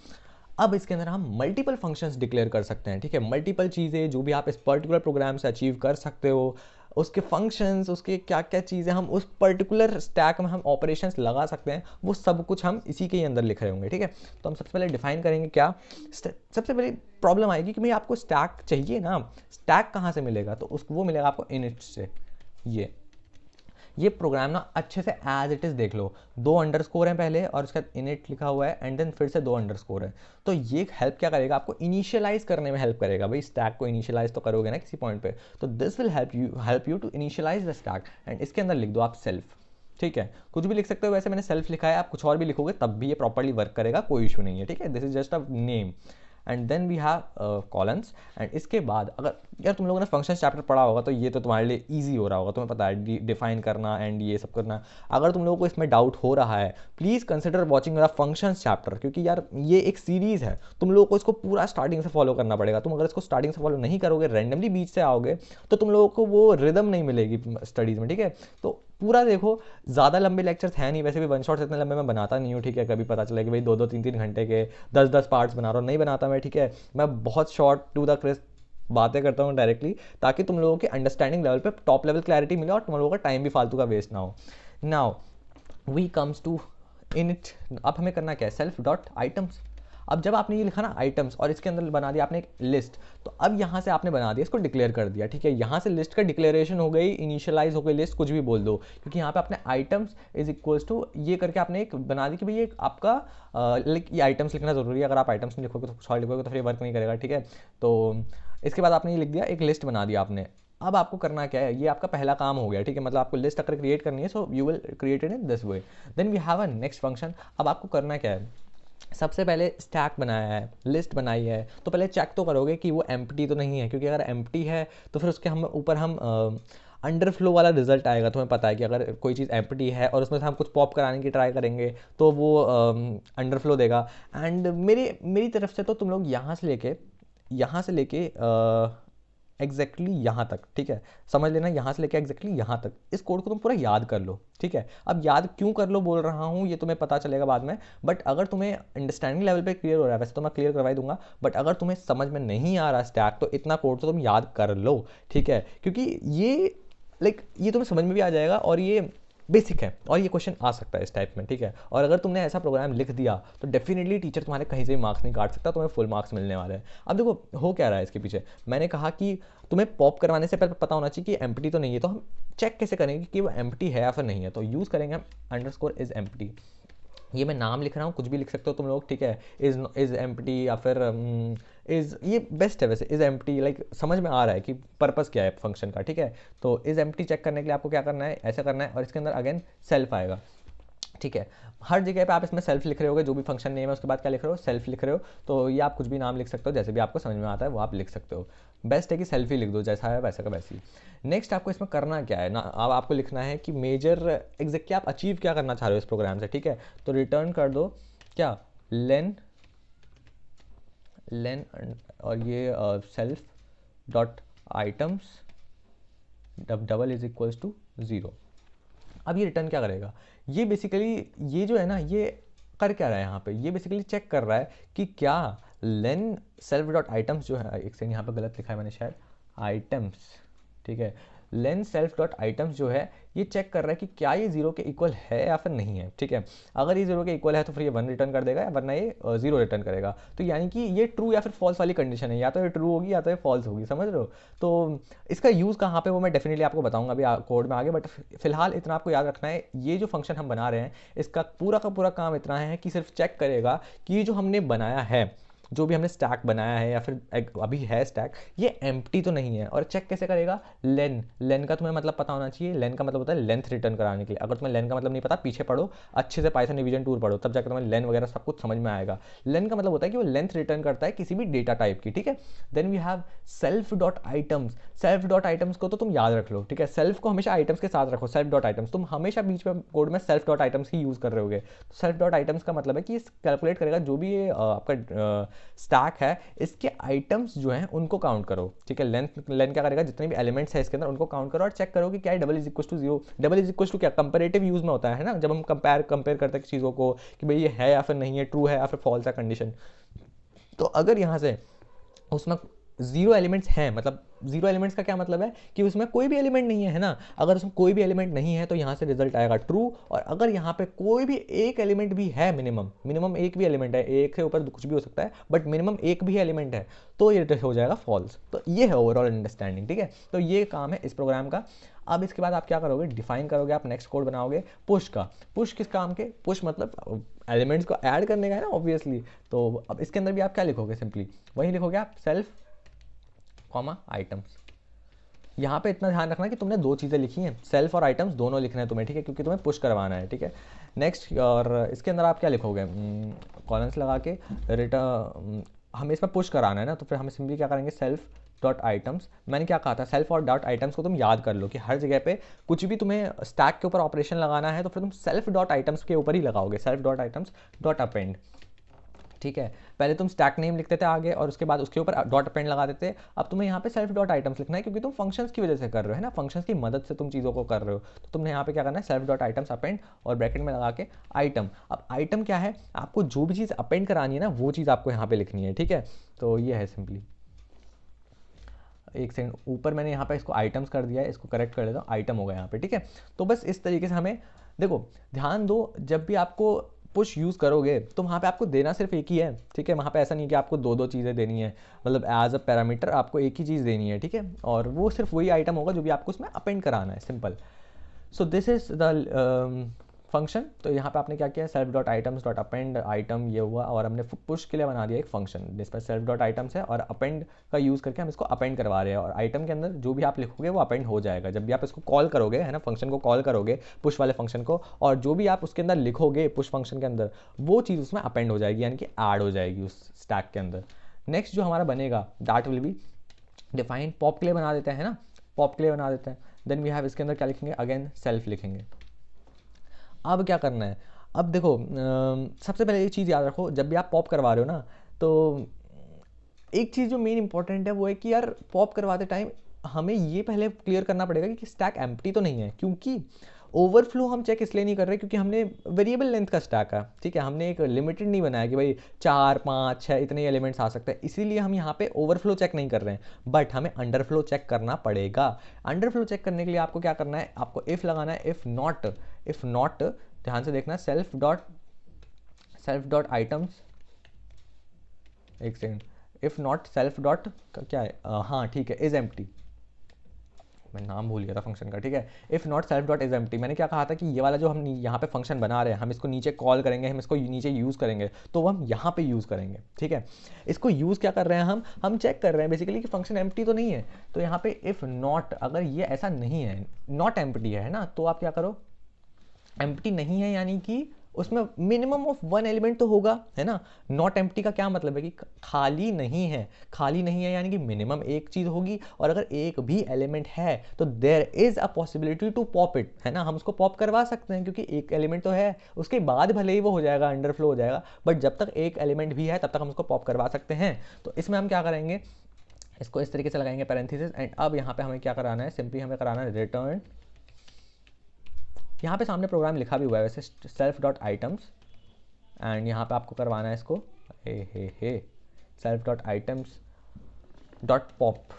S1: अब इसके अंदर हम मल्टीपल फंक्शंस डिक्लेयर कर सकते हैं, ठीक है। मल्टीपल चीज़ें जो भी आप इस पर्टिकुलर प्रोग्राम से अचीव कर सकते हो, उसके फंक्शंस, उसके क्या क्या चीज़ें हम उस पर्टिकुलर स्टैक में हम ऑपरेशंस लगा सकते हैं, वो सब कुछ हम इसी के ही अंदर लिख रहे होंगे, ठीक है। तो हम सबसे पहले डिफाइन करेंगे क्या, सबसे पहले प्रॉब्लम आएगी कि भाई आपको स्टैक चाहिए ना, स्टैक कहाँ से मिलेगा, तो उसको वो मिलेगा आपको इनिट से। ये प्रोग्राम ना अच्छे से एज इट इज़ देख लो, 2 अंडरस्कोर हैं पहले और उसके बाद इनिट लिखा हुआ है एंड देन फिर से 2 अंडरस्कोर है। तो ये हेल्प क्या करेगा, आपको इनिशियलाइज करने में हेल्प करेगा। भाई स्टैक को इनिशियलाइज तो करोगे ना किसी पॉइंट पे, तो this will help you to initialize the stack. And इसके अंदर लिख दो आप सेल्फ, ठीक है। कुछ भी लिख सकते हो, वैसे मैंने सेल्फ लिखा है, आप कुछ और भी लिखोगे तब भी ये प्रॉपर्ली वर्क करेगा, कोई इशू नहीं है, ठीक है। This is just a name. And then we have columns. And इसके बाद अगर यार तुम लोगों ने फंक्शन चैप्टर पढ़ा होगा तो ये तो तुम्हारे लिए इजी हो रहा होगा, तुम्हें पता है डिफाइन करना एंड ये सब करना। अगर तुम लोगों को इसमें डाउट हो रहा है, प्लीज़ कंसिडर वॉचिंग मेरा फंक्शंस चैप्टर, क्योंकि यार ये एक सीरीज़ है, तुम लोगों को इसको पूरा स्टार्टिंग से फॉलो करना पड़ेगा। तुम अगर इसको स्टार्टिंग से फॉलो नहीं करोगे, रैंडमली बीच से आओगे, तो तुम लोगों को वो रिदम नहीं मिलेगी स्टडीज़ में, ठीक है। तो पूरा देखो, ज़्यादा लंबे लेक्चर्स हैं नहीं, वैसे भी वन शॉट्स इतने लंबे मैं बनाता नहीं हूँ, ठीक है। कभी पता चला कि भाई 2-2 3-3 घंटे के 10-10 पार्ट्स बना रहा हूँ, नहीं बनाता मैं, ठीक है। मैं बहुत शॉर्ट टू द क्रिस्प बातें करता हूँ डायरेक्टली, ताकि तुम लोगों के अंडरस्टैंडिंग लेवल पे टॉप लेवल क्लैरिटी मिले और तुम लोगों का टाइम भी फालतू का वेस्ट ना हो। Now we comes to init. अब हमें करना क्या है, सेल्फ डॉट आइटम्स। अब जब आपने ये लिखा ना आइटम्स और इसके अंदर बना दिया आपने एक लिस्ट, तो अब यहाँ से आपने बना दिया, इसको डिक्लेयर कर दिया, ठीक है। यहाँ से लिस्ट का डिक्लेरेशन हो गई, इनिशियलाइज हो गई लिस्ट, कुछ भी बोल दो, क्योंकि यहाँ पे आपने आइटम्स इज इक्वल्स टू ये करके आपने एक बना दी कि भाई ये आपका लाइक ये आइटम्स लिखना जरूरी है। अगर आप आइटम्स नहीं लिखोगे तो कुछ और लिखोगे तो फिर वर्क नहीं करेगा, ठीक है। तो इसके बाद आपने ये लिख दिया, एक लिस्ट बना दिया आपने। अब आपको करना क्या है, ये आपका पहला काम हो गया, ठीक है। मतलब आपको लिस्ट अगर क्रिएट करनी है, so you will create it in this way. Then we have a next function. अब आपको करना क्या है, सबसे पहले स्टैक बनाया है, लिस्ट बनाई है, तो पहले चेक तो करोगे कि वो एम्प्टी तो नहीं है, क्योंकि अगर एम्प्टी है तो फिर उसके हम ऊपर हम अंडरफ्लो वाला रिजल्ट आएगा। तुम्हें पता है कि अगर कोई चीज़ एम्प्टी है और उसमें से हम कुछ पॉप कराने की ट्राई करेंगे तो वो अंडरफ्लो देगा। एंड मेरी तरफ से तो तुम लोग यहाँ से लेके एग्जैक्टली यहाँ तक, ठीक है, समझ लेना, यहाँ से लेकर एग्जैक्टली यहाँ तक इस कोड को तुम पूरा याद कर लो, ठीक है। अब याद क्यों कर लो बोल रहा हूँ ये तुम्हें पता चलेगा बाद में, बट अगर तुम्हें अंडरस्टैंडिंग लेवल पे क्लियर हो रहा है, वैसे तो मैं क्लियर करवा ही दूंगा, बट अगर तुम्हें समझ में नहीं आ रहा स्टैक तो इतना कोड तो तुम याद कर लो, ठीक है, क्योंकि ये ये तुम्हें समझ में भी आ जाएगा और ये बेसिक है और ये क्वेश्चन आ सकता है इस टाइप में, ठीक है। और अगर तुमने ऐसा प्रोग्राम लिख दिया तो डेफिनेटली टीचर तुम्हारे कहीं से भी मार्क्स नहीं काट सकता, तुम्हें फुल मार्क्स मिलने वाले हैं। अब देखो हो क्या रहा है इसके पीछे, मैंने कहा कि तुम्हें पॉप करवाने से पहले पता होना चाहिए कि एम्प्टी तो नहीं है, तो हम चेक कैसे करेंगे कि वो एम्प्टी है या फिर नहीं है, तो यूज़ करेंगे हम अंडरस्कोर इज एम्प्टी। ये मैं नाम लिख रहा हूँ, कुछ भी लिख सकते हो तुम लोग, ठीक है, इज एम्प्टी या फिर इज, ये बेस्ट है वैसे, इज एम्प्टी, समझ में आ रहा है कि पर्पस क्या है फंक्शन का, ठीक है। तो इज एम्प्टी चेक करने के लिए आपको क्या करना है, ऐसा करना है और इसके अंदर अगेन सेल्फ आएगा, ठीक है। हर जगह पे आप इसमें सेल्फ लिख रहे होगे, जो भी फंक्शन नेम है उसके बाद क्या लिख रहे हो, सेल्फ लिख रहे हो, तो ये आप कुछ भी नाम लिख सकते हो, जैसे भी आपको समझ में आता है वो आप लिख सकते हो। बेस्ट है कि सेल्फ ही लिख दो, जैसा है वैसा का वैसी। नेक्स्ट आपको इसमें करना क्या है ना, अब आपको लिखना है कि मेजर एग्जैक्टली आप अचीव क्या करना चाह रहे हो इस प्रोग्राम से, ठीक है। तो रिटर्न कर दो क्या, लेन लेन और ये self dot items double is equals to 0। अब ये रिटर्न क्या करेगा, ये बेसिकली ये जो है ना ये कर क्या रहा है यहाँ पे, ये बेसिकली चेक कर रहा है कि क्या लेन सेल्फ डॉट आइटम्स जो है, एक सेकंड यहाँ पे गलत लिखा है मैंने शायद, आइटम्स, ठीक है, लेन सेल्फ डॉट आइटम्स जो है ये चेक कर रहा है कि क्या ये 0 के इक्वल है या फिर नहीं है, ठीक है। अगर ये 0 के इक्वल है तो फिर ये 1 रिटर्न कर देगा, या वरना ये 0 रिटर्न करेगा। तो यानी कि ये ट्रू या फिर फॉल्स वाली कंडीशन है, या तो ये ट्रू होगी या तो ये फॉल्स होगी, समझ रहे हो। तो इसका यूज़ कहाँ पे वो मैं डेफिनेटली आपको बताऊंगा अभी कोड में आगे, बट फिलहाल इतना आपको याद रखना है, ये जो फंक्शन हम बना रहे हैं इसका पूरा का पूरा काम इतना है कि सिर्फ चेक करेगा कि ये जो हमने बनाया है, जो भी हमने स्टैक बनाया है या फिर अभी है स्टैक, ये एम्प्टी तो नहीं है। और चेक कैसे करेगा, लेन का तुम्हें मतलब पता होना चाहिए, लेन का मतलब होता है लेंथ रिटर्न कराने के लिए। अगर तुम्हें लेन का मतलब नहीं पता, पीछे पढ़ो अच्छे से, पाइथन रिवीजन टूर पढ़ो, तब जाकर तुम्हें लेन वगैरह सब कुछ समझ में आएगा। लेन का मतलब होता है कि वो लेंथ रिटर्न करता है किसी भी डेटा टाइप की, ठीक है। Then we have self dot items, self dot items को तो तुम याद रख लो, ठीक है, सेल्फ को हमेशा आइटम्स के साथ रखो, सेल्फ डॉट आइटम्स, तुम हमेशा बीच में कोड में सेल्फ डॉट आइटम्स ही यूज कर रहे होगे। सेल्फ डॉट आइटम्स का मतलब है कि कैलकुलेट करेगा जो भी ये आपका स्टैक है, इसके आइटम्स जो हैं उनको काउंट करो, ठीक है। लेन क्या करेगा, जितने भी एलिमेंट्स है इसके अंदर उनको काउंट करो और चेक करो कि क्या है double is equal to 0। Double is equal to क्या, कंपेरेटिव यूज में होता है ना, जब हम कंपेयर करते हैं चीज़ों को कि भाई ये है या फिर नहीं है, ट्रू है या फिर फॉल्स है कंडीशन। तो अगर यहाँ से उसमें 0 एलिमेंट्स हैं, मतलब 0 एलिमेंट्स का क्या मतलब है कि उसमें कोई भी एलिमेंट नहीं है ना। अगर उसमें कोई भी एलिमेंट नहीं है तो यहाँ से रिजल्ट आएगा ट्रू, और अगर यहाँ पे कोई भी एक एलिमेंट भी है, मिनिमम एक भी एलिमेंट है, एक से ऊपर कुछ भी हो सकता है बट मिनिमम एक भी एलिमेंट है, तो ये हो जाएगा फॉल्स। तो ये है ओवरऑल अंडरस्टैंडिंग, ठीक है। तो ये काम है इस प्रोग्राम का। अब इसके बाद आप क्या करोगे, डिफाइन करोगे, आप नेक्स्ट कोड बनाओगे पुश का। पुश किस काम के, पुश मतलब एलिमेंट्स को ऐड करने का है ना ऑब्वियसली। तो अब इसके अंदर भी आप क्या लिखोगे, सिंपली वही लिखोगे आप, सेल्फ कॉमा आइटम्स। यहाँ पे इतना ध्यान रखना कि तुमने दो चीज़ें लिखी हैं, सेल्फ और आइटम्स दोनों लिखने हैं तुम्हें, ठीक है, क्योंकि तुम्हें पुश करवाना है, ठीक है। नेक्स्ट, और इसके अंदर आप क्या लिखोगे, कॉलम्स लगा के रिटर्न, हमें इसमें पुश कराना है ना, तो फिर हम सिंपली क्या करेंगे, सेल्फ डॉट आइटम्स। मैंने क्या कहा था, सेल्फ और डॉट आइटम्स को तुम याद कर लो कि हर जगह पे कुछ भी तुम्हें स्टैक के ऊपर ऑपरेशन लगाना है तो फिर तुम सेल्फ डॉट आइटम्स के ऊपर ही लगाओगे, self dot items dot append, ठीक है। पहले तुम स्टैक नेम लिखते थे आगे और उसके बाद उसके ऊपर डॉट अपेंड लगा देते। अब तुम्हें यहाँ पे सेल्फ डॉट आइटम्स लिखना है क्योंकि तुम फंक्शंस की वजह से कर रहे हो, है ना, फंक्शंस की मदद से तुम चीज़ों को कर रहे हो। तो तुमने यहाँ पे क्या करना है, सेल्फ डॉट आइटम्स अपेंड और ब्रैकेट में लगा के आइटम। अब आइटम क्या है, आपको जो भी चीज़ अपेंड करानी है ना वो चीज़ आपको यहाँ पे लिखनी है, ठीक है। तो ये है सिंपली, एक सेकंड, ऊपर मैंने यहाँ पे इसको आइटम्स कर दिया है, इसको करेक्ट कर देता हूँ, आइटम हो गया यहाँ पे, ठीक है। तो बस इस तरीके से हमें, देखो ध्यान दो, जब भी आपको पुश यूज़ करोगे तो वहाँ पे आपको देना सिर्फ एक ही है, ठीक है। वहाँ पे ऐसा नहीं कि आपको दो दो चीज़ें देनी है, मतलब एज अ पैरामीटर आपको एक ही चीज़ देनी है, ठीक है। और वो सिर्फ वही आइटम होगा जो भी आपको उसमें अपेंड कराना है, simple. So this is the function. तो यहाँ पे आपने क्या किया, self dot items dot append item ये हुआ, और हमने पुश के लिए बना दिया एक फंक्शन जिसमें सेल्फ डॉट आइटम्स है और अपेंड का यूज़ करके हम इसको अपेंड करवा रहे हैं। और आइटम के अंदर जो भी आप लिखोगे वो अपेंड हो जाएगा जब भी आप इसको कॉल करोगे, है ना, फंक्शन को कॉल करोगे, पुश वाले फंक्शन को, और जो भी आप उसके अंदर लिखोगे पुश फंक्शन के अंदर वो चीज़ उसमें अपेंड हो जाएगी, यानी कि ऐड हो जाएगी उस स्टैक के अंदर। नेक्स्ट जो हमारा बनेगा that will be define, pop के लिए बना देते हैं ना, पॉप के लिए बना देते हैं। देन वी हैव, इसके अंदर क्या लिखेंगे, अगेन सेल्फ लिखेंगे। अब क्या करना है, अब देखो सबसे पहले ये चीज़ याद रखो, जब भी आप पॉप करवा रहे हो ना, तो एक चीज़ जो मेन इंपॉर्टेंट है वो है कि यार पॉप करवाते टाइम हमें ये पहले क्लियर करना पड़ेगा कि स्टैक एम्प्टी तो नहीं है, क्योंकि ओवरफ्लो हम चेक इसलिए नहीं कर रहे क्योंकि हमने वेरिएबल लेंथ का स्टैक है, ठीक है, हमने एक लिमिटेड नहीं बनाया कि भाई 4 5 6 इतने एलिमेंट्स आ सकते हैं, इसीलिए हम यहाँ पे ओवरफ्लो चेक नहीं कर रहे हैं, बट हमें अंडरफ्लो चेक करना पड़ेगा। अंडरफ्लो चेक करने के लिए आपको क्या करना है, आपको इफ़ लगाना है, इफ़ नॉट ध्यान से देखना, सेल्फ डॉट आइटम्स, एक second, if not self dot क्या है, हाँ ठीक है, इज एम्प्टी, मैं नाम भूल गया था फंक्शन का, ठीक है, if not self dot is empty. मैंने क्या कहा था कि ये वाला जो हम यहाँ पे फंक्शन बना रहे हैं, हम इसको नीचे कॉल करेंगे, हम इसको नीचे यूज़ करेंगे, तो वो हम यहाँ पे यूज़ करेंगे, ठीक है। इसको यूज़ क्या कर रहे हैं, हम चेक कर रहे हैं बेसिकली कि फंक्शन एम्प्टी तो नहीं है। तो यहाँ पे इफ़ नॉट, अगर ये ऐसा नहीं है, नॉट एम्प्टी है ना, तो आप क्या करो, एम्प्टी नहीं है यानी कि उसमें मिनिमम ऑफ 1 एलिमेंट तो होगा, है ना। नॉट एम्प्टी का क्या मतलब है कि खाली नहीं है, खाली नहीं है यानी कि मिनिमम एक चीज़ होगी, और अगर एक भी एलिमेंट है तो there is a possibility to pop it, है ना, हम उसको पॉप करवा सकते हैं क्योंकि एक एलिमेंट तो है, उसके बाद भले ही वो हो जाएगा अंडरफ्लो हो जाएगा, बट जब तक एक एलिमेंट भी है तब तक हम उसको पॉप करवा सकते हैं। तो इसमें हम क्या करेंगे, इसको इस तरीके से लगाएंगे पैरेंथेसिस, एंड अब यहाँ पे हमें क्या कराना है, सिंपली हमें कराना है रिटर्न, यहाँ पे सामने प्रोग्राम लिखा भी हुआ है वैसे, सेल्फ डॉट आइटम्स, एंड यहाँ पे आपको करवाना है इसको hey self dot items dot pop.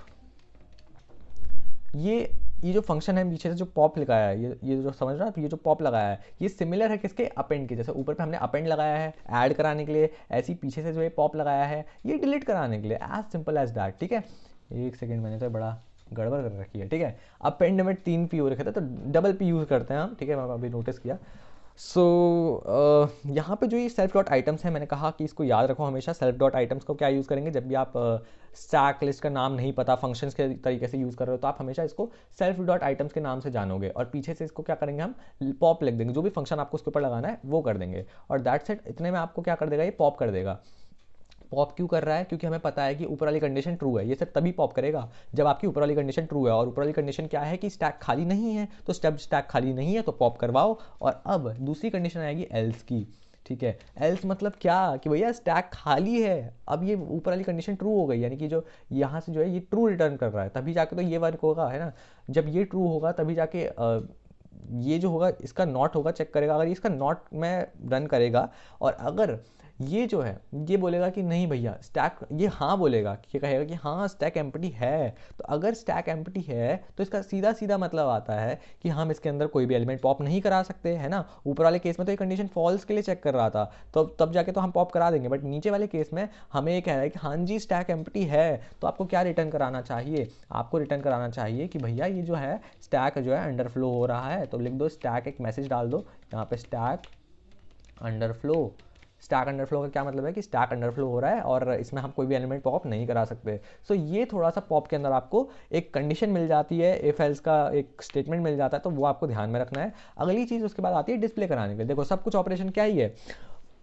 S1: ये जो फंक्शन है पीछे से जो पॉप लगाया है, ये जो समझ रहा है, ये जो पॉप लगाया है ये सिमिलर है किसके, अपेंड के, जैसे ऊपर पे हमने अपेंड लगाया है ऐड कराने के लिए, ऐसे ही पीछे से जो है पॉप लगाया है ये डिलीट कराने के लिए, एज सिंपल एज दैट, ठीक है। एक सेकेंड, मैंने तो बड़ा गड़बड़ कर रखी है, ठीक है। अपेंड में 3 पी हो रखे थे तो डबल पी यूज़ करते हैं हम, ठीक है, मैं अभी नोटिस किया। सो यहाँ पे जो ये सेल्फ डॉट आइटम्स है, मैंने कहा कि इसको याद रखो हमेशा, सेल्फ डॉट आइटम्स को क्या यूज़ करेंगे, जब भी आप स्टैक लिस्ट का नाम नहीं पता फंक्शंस के तरीके से यूज़ कर रहे हो तो आप हमेशा इसको सेल्फ डॉट आइटम्स के नाम से जानोगे, और पीछे से इसको क्या करेंगे, हम पॉप लिख देंगे, जो भी फंक्शन आपको उसके ऊपर लगाना है वो कर देंगे, और दैट्स इट। इतने में आपको क्या कर देगा, ये पॉप कर देगा। पॉप क्यों कर रहा है, क्योंकि हमें पता है कि ऊपर वाली कंडीशन ट्रू है, ये सब तभी पॉप करेगा जब आपकी ऊपर वाली कंडीशन ट्रू है, और ऊपर वाली कंडीशन क्या है कि स्टैक खाली नहीं है, तो स्टैक खाली नहीं है तो पॉप करवाओ। और अब दूसरी कंडीशन आएगी एल्स की, ठीक है। एल्स मतलब क्या, कि भैया स्टैक खाली है, अब ये ऊपर वाली कंडीशन ट्रू हो गई, यानी कि जो यहाँ से जो है ये ट्रू रिटर्न कर रहा है, तभी जाके तो ये वर्क होगा, है ना। जब ये ट्रू होगा तभी जाके ये जो होगा इसका नॉट होगा, चेक करेगा, अगर इसका नॉट में रन करेगा, और अगर ये जो है ये बोलेगा कि नहीं भैया स्टैक, ये हाँ बोलेगा, कि कहेगा कि हाँ स्टैक एम्प्टी है, तो अगर स्टैक एम्प्टी है तो इसका सीधा सीधा मतलब आता है कि हम इसके अंदर कोई भी एलिमेंट पॉप नहीं करा सकते, है ना। ऊपर वाले केस में तो ये कंडीशन फॉल्स के लिए चेक कर रहा था, तो तब जाके तो हम पॉप करा देंगे, बट नीचे वाले केस में हमें ये कह रहा है कि हाँ जी स्टैक एम्प्टी है, तो आपको क्या रिटर्न कराना चाहिए, आपको रिटर्न कराना चाहिए कि भैया ये जो है स्टैक जो है अंडरफ्लो हो रहा है, तो लिख दो स्टैक, एक मैसेज डाल दो यहाँ पे, स्टैक अंडरफ्लो। स्टैक अंडरफ्लो का क्या मतलब है कि स्टैक अंडरफ्लो हो रहा है और इसमें हम कोई भी एलिमेंट पॉप नहीं करा सकते। सो ये थोड़ा सा पॉप के अंदर आपको एक कंडीशन मिल जाती है, इफ एल्स का एक स्टेटमेंट मिल जाता है, तो वो आपको ध्यान में रखना है। अगली चीज़ उसके बाद आती है डिस्प्ले कराने के लिए। देखो सब कुछ ऑपरेशन क्या ही है,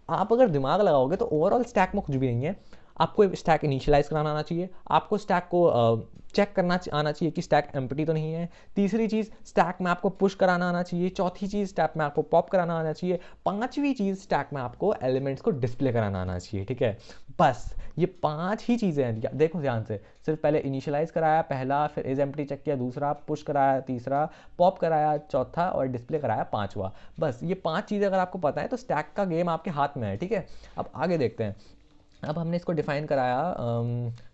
S1: आप अगर दिमाग लगाओगे तो ओवरऑल स्टैक में कुछ भी नहीं है। आपको स्टैक इनिशियलाइज कराना आना चाहिए, आपको स्टैक को चेक करना आना चाहिए कि स्टैक एम्प्टी तो नहीं है। तीसरी चीज़ स्टैक में आपको पुश कराना आना चाहिए। चौथी चीज़ स्टैक में आपको पॉप कराना आना चाहिए। पांचवी चीज़ स्टैक में आपको एलिमेंट्स को डिस्प्ले कराना आना चाहिए, ठीक है। बस ये 5 ही चीज़ें हैं, देखो ध्यान से। सिर्फ पहले इनिशियलाइज कराया पहला, फिर इज एम्प्टी चेक किया दूसरा, पुश कराया तीसरा, पॉप कराया चौथा, और डिस्प्ले कराया पांचवा। बस ये 5 चीज़ें अगर आपको पता है तो स्टैक का गेम आपके हाथ में है, ठीक है। अब आगे देखते हैं। अब हमने इसको डिफाइन कराया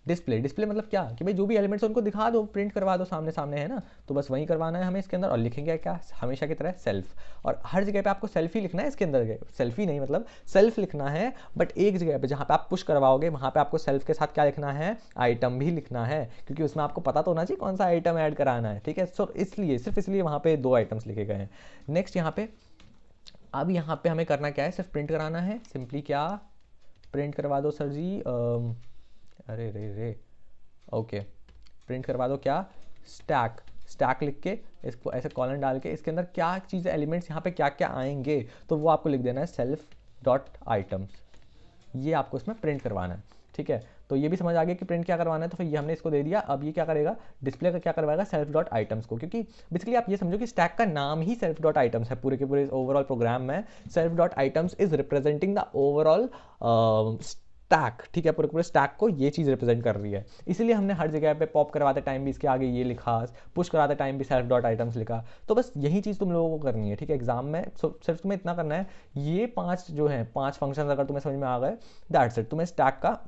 S1: डिस्प्ले मतलब क्या, कि भाई जो भी एलिमेंट्स उनको दिखा दो, प्रिंट करवा दो सामने सामने, है ना। तो बस वही करवाना है हमें इसके अंदर, और लिखेंगे क्या, हमेशा की तरह सेल्फ। और हर जगह पे आपको सेल्फ ही लिखना है इसके अंदर, सेल्फी नहीं मतलब सेल्फ लिखना है, बट एक जगह पे जहाँ पे आप पुश करवाओगे वहाँ पे आपको सेल्फ के साथ क्या लिखना है, आइटम भी लिखना है, क्योंकि उसमें आपको पता तो होना चाहिए कौन सा आइटम ऐड कराना है, ठीक है। सो इसलिए सिर्फ इसलिए वहाँ पे 2 आइटम्स लिखे गए हैं। नेक्स्ट यहाँ पे, अब यहाँ पे हमें करना क्या है, सिर्फ प्रिंट कराना है। सिंपली क्या प्रिंट करवा दो सर जी, अरे रे ओके, प्रिंट करवा दो क्या, स्टैक लिख के इसको ऐसे कॉलन डाल के इसके अंदर क्या चीज़ें एलिमेंट्स यहाँ पे क्या क्या आएंगे, तो वो आपको लिख देना है सेल्फ डॉट आइटम्स, ये आपको इसमें प्रिंट करवाना है, ठीक है। तो ये भी समझ आ गया कि प्रिंट क्या करवाना है, तो फिर ये हमने इसको दे दिया। अब ये क्या करेगा, डिस्प्ले का क्या करवाएगा, सेल्फ डॉट आइटम्स को, क्योंकि बेसिकली आप ये समझो कि स्टैक का नाम ही सेल्फ डॉट आइटम्स है पूरे के पूरे ओवरऑल प्रोग्राम में। Self dot items is representing the overall stack, ठीक है, पूरे पूरे स्टैक को ये चीज़ रिप्रेजेंट कर रही है। इसीलिए हमने हर जगह पे पॉप करवाते टाइम भी इसके आगे ये लिखा, पुश कराते टाइम भी सेल्फ डॉट आइटम्स लिखा। तो बस यही चीज़ तुम लोगों को करनी है, ठीक है, एग्जाम में सिर्फ तुम्हें इतना करना है, ये 5 जो है 5 फंक्शन अगर तुम्हें समझ में आ गए, दैट्स इट, तुम्हें स्टैक का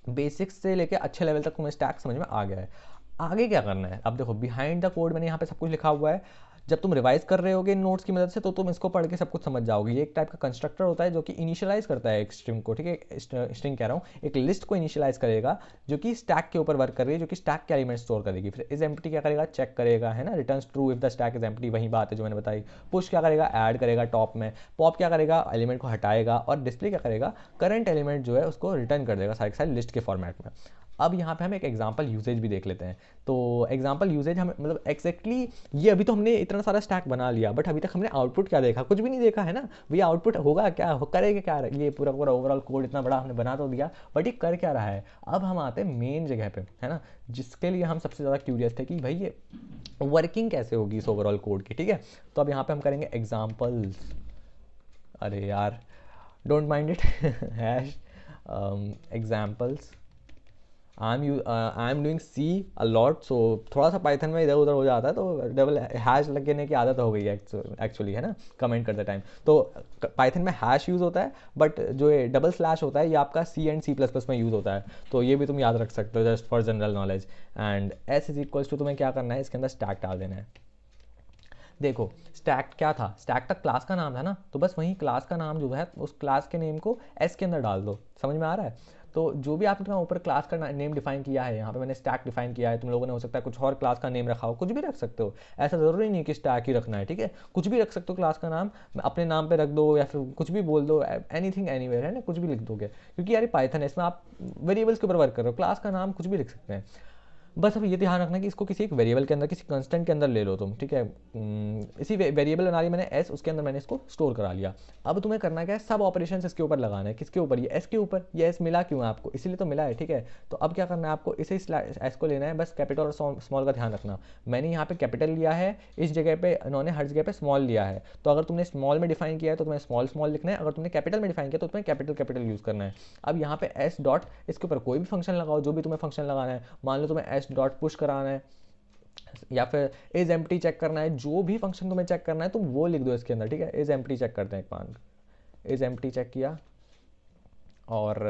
S1: बेसिक्स से लेके अच्छे लेवल तक तुम्हें स्टैक समझ में आ गया है। आगे क्या करना है, अब देखो बिहाइंड द कोड मैंने यहाँ पे सब कुछ लिखा हुआ है। जब तुम रिवाइज कर रहे होगे इन नोट्स की मदद से तो तुम इसको पढ़ के सब कुछ समझ जाओगे। ये एक टाइप का कंस्ट्रक्टर होता है जो कि इनिशियलाइज करता है एक स्ट्रिंग को, ठीक है, स्ट्रिंग कह रहा हूँ, एक लिस्ट को इनिशियलाइज करेगा जो कि स्टैक के ऊपर वर्क कर रही है, जो कि स्टैक के एलिमेंट स्टोर करेगी। फिर इज एम्प्टी क्या करेगा, चेक करेगा, है ना, returns true if the stack is empty, वही बात है जो मैंने बताई। पुश क्या करेगा, ऐड करेगा टॉप में। पॉप क्या करेगा, एलिमेंट को हटाएगा। और डिस्प्ले क्या करेगा, करंट एलिमेंट जो है उसको रिटर्न कर देगा सारे के सारे लिस्ट के फॉर्मेट में। अब यहाँ पे हम एक एग्जांपल यूजेज भी देख लेते हैं। तो एग्जांपल यूजेज हम मतलब एक्जैक्टली ये अभी तो हमने इतना सारा स्टैक बना लिया, बट अभी तक हमने आउटपुट क्या देखा, कुछ भी नहीं देखा है ना भैया। आउटपुट होगा क्या, करेगा क्या, ये पूरा पूरा ओवरऑल कोड इतना बड़ा हमने बना तो दिया, बट ये कर क्या रहा है। अब हम आते हैं मेन जगह पे, है ना, जिसके लिए हम सबसे ज़्यादा क्यूरियस थे कि भाई ये वर्किंग कैसे होगी इस ओवरऑल कोड की, ठीक है। तो अब यहाँ पे हम करेंगे एग्जाम्पल्स, अरे यार don't mind it, hash examples. I am doing see a lot, so थोड़ा सा पाइथन में इधर उधर हो जाता है, तो डबल हैश लगने की आदत हो गई है एक्चुअली, है ना, कमेंट करते टाइम। तो पाइथन में हैश यूज़ होता है, बट जो ये डबल स्लैश होता है ये आपका सी एंड सी प्लस प्लस में यूज़ होता है। तो ये भी तुम याद रख सकते हो just for general knowledge. And S is equals to तुम्हें क्या करना है, इसके अंदर स्टैक डाल देना है। देखो स्टैक क्या था, स्टैक तक क्लास का नाम था ना, तो बस वही क्लास का नाम जो है उस क्लास के नेम को एस के अंदर डाल दो। समझ में आ रहा है। तो जो भी आपने ऊपर क्लास का नेम डिफाइन किया है, यहाँ पे मैंने स्टैक डिफाइन किया है, तुम लोगों ने हो सकता है कुछ और क्लास का नेम रखा हो, कुछ भी रख सकते हो, ऐसा ज़रूरी नहीं कि स्टैक ही रखना है, ठीक है, कुछ भी रख सकते हो क्लास का नाम, अपने नाम पे रख दो या फिर कुछ भी बोल दो, एनीथिंग एनीवेयर, है ना, कुछ भी लिख दोगे, क्योंकि यार पाइथन है, इसमें आप वेरिएबल्स के ऊपर वर्क कर रहे हो, क्लास का नाम कुछ भी लिख सकते हैं। बस अब ये ध्यान रखना कि इसको किसी एक वेरिएबल के अंदर, किसी कंस्टेंट के अंदर ले लो तुम, ठीक है। इसी वेरिएबल बना लिया मैंने एस, उसके अंदर मैंने इसको स्टोर करा लिया। अब तुम्हें करना क्या है, सब ऑपरेशन इसके ऊपर लगाना है, किसके ऊपर, ये एस के ऊपर। ये एस मिला क्यों है आपको, इसीलिए तो मिला है, ठीक है। तो अब क्या करना है आपको, इसे एस को लेना है, बस कैपिटल और स्मॉल का ध्यान रखना। मैंने यहाँ पे कैपिटल लिया है, इस जगह पे इन्होंने हर जगह पे स्मॉल लिया है। तो अगर तुमने स्मॉल में डिफाइन किया है तो तुम्हें स्मॉल स्मॉल लिखना है, अगर तुमने कैपिटल में डिफाइन किया तो तुम्हें कैपिटल कैपिटल यूज़ करना है। अब यहाँ पे एस डॉट, इसके ऊपर कोई भी फंक्शन लगाओ, जो भी तुम्हें फंक्शन लगाना है। मान लो तुम्हें एस डॉट पुश कराना है या फिर इज एम्प्टी चेक करना है, जो भी फंक्शन तुम्हें चेक करना है तुम वो लिख दो इसके अंदर, ठीक है। इज एम्प्टी चेक करते हैं एक बार, इज एम्प्टी चेक किया, और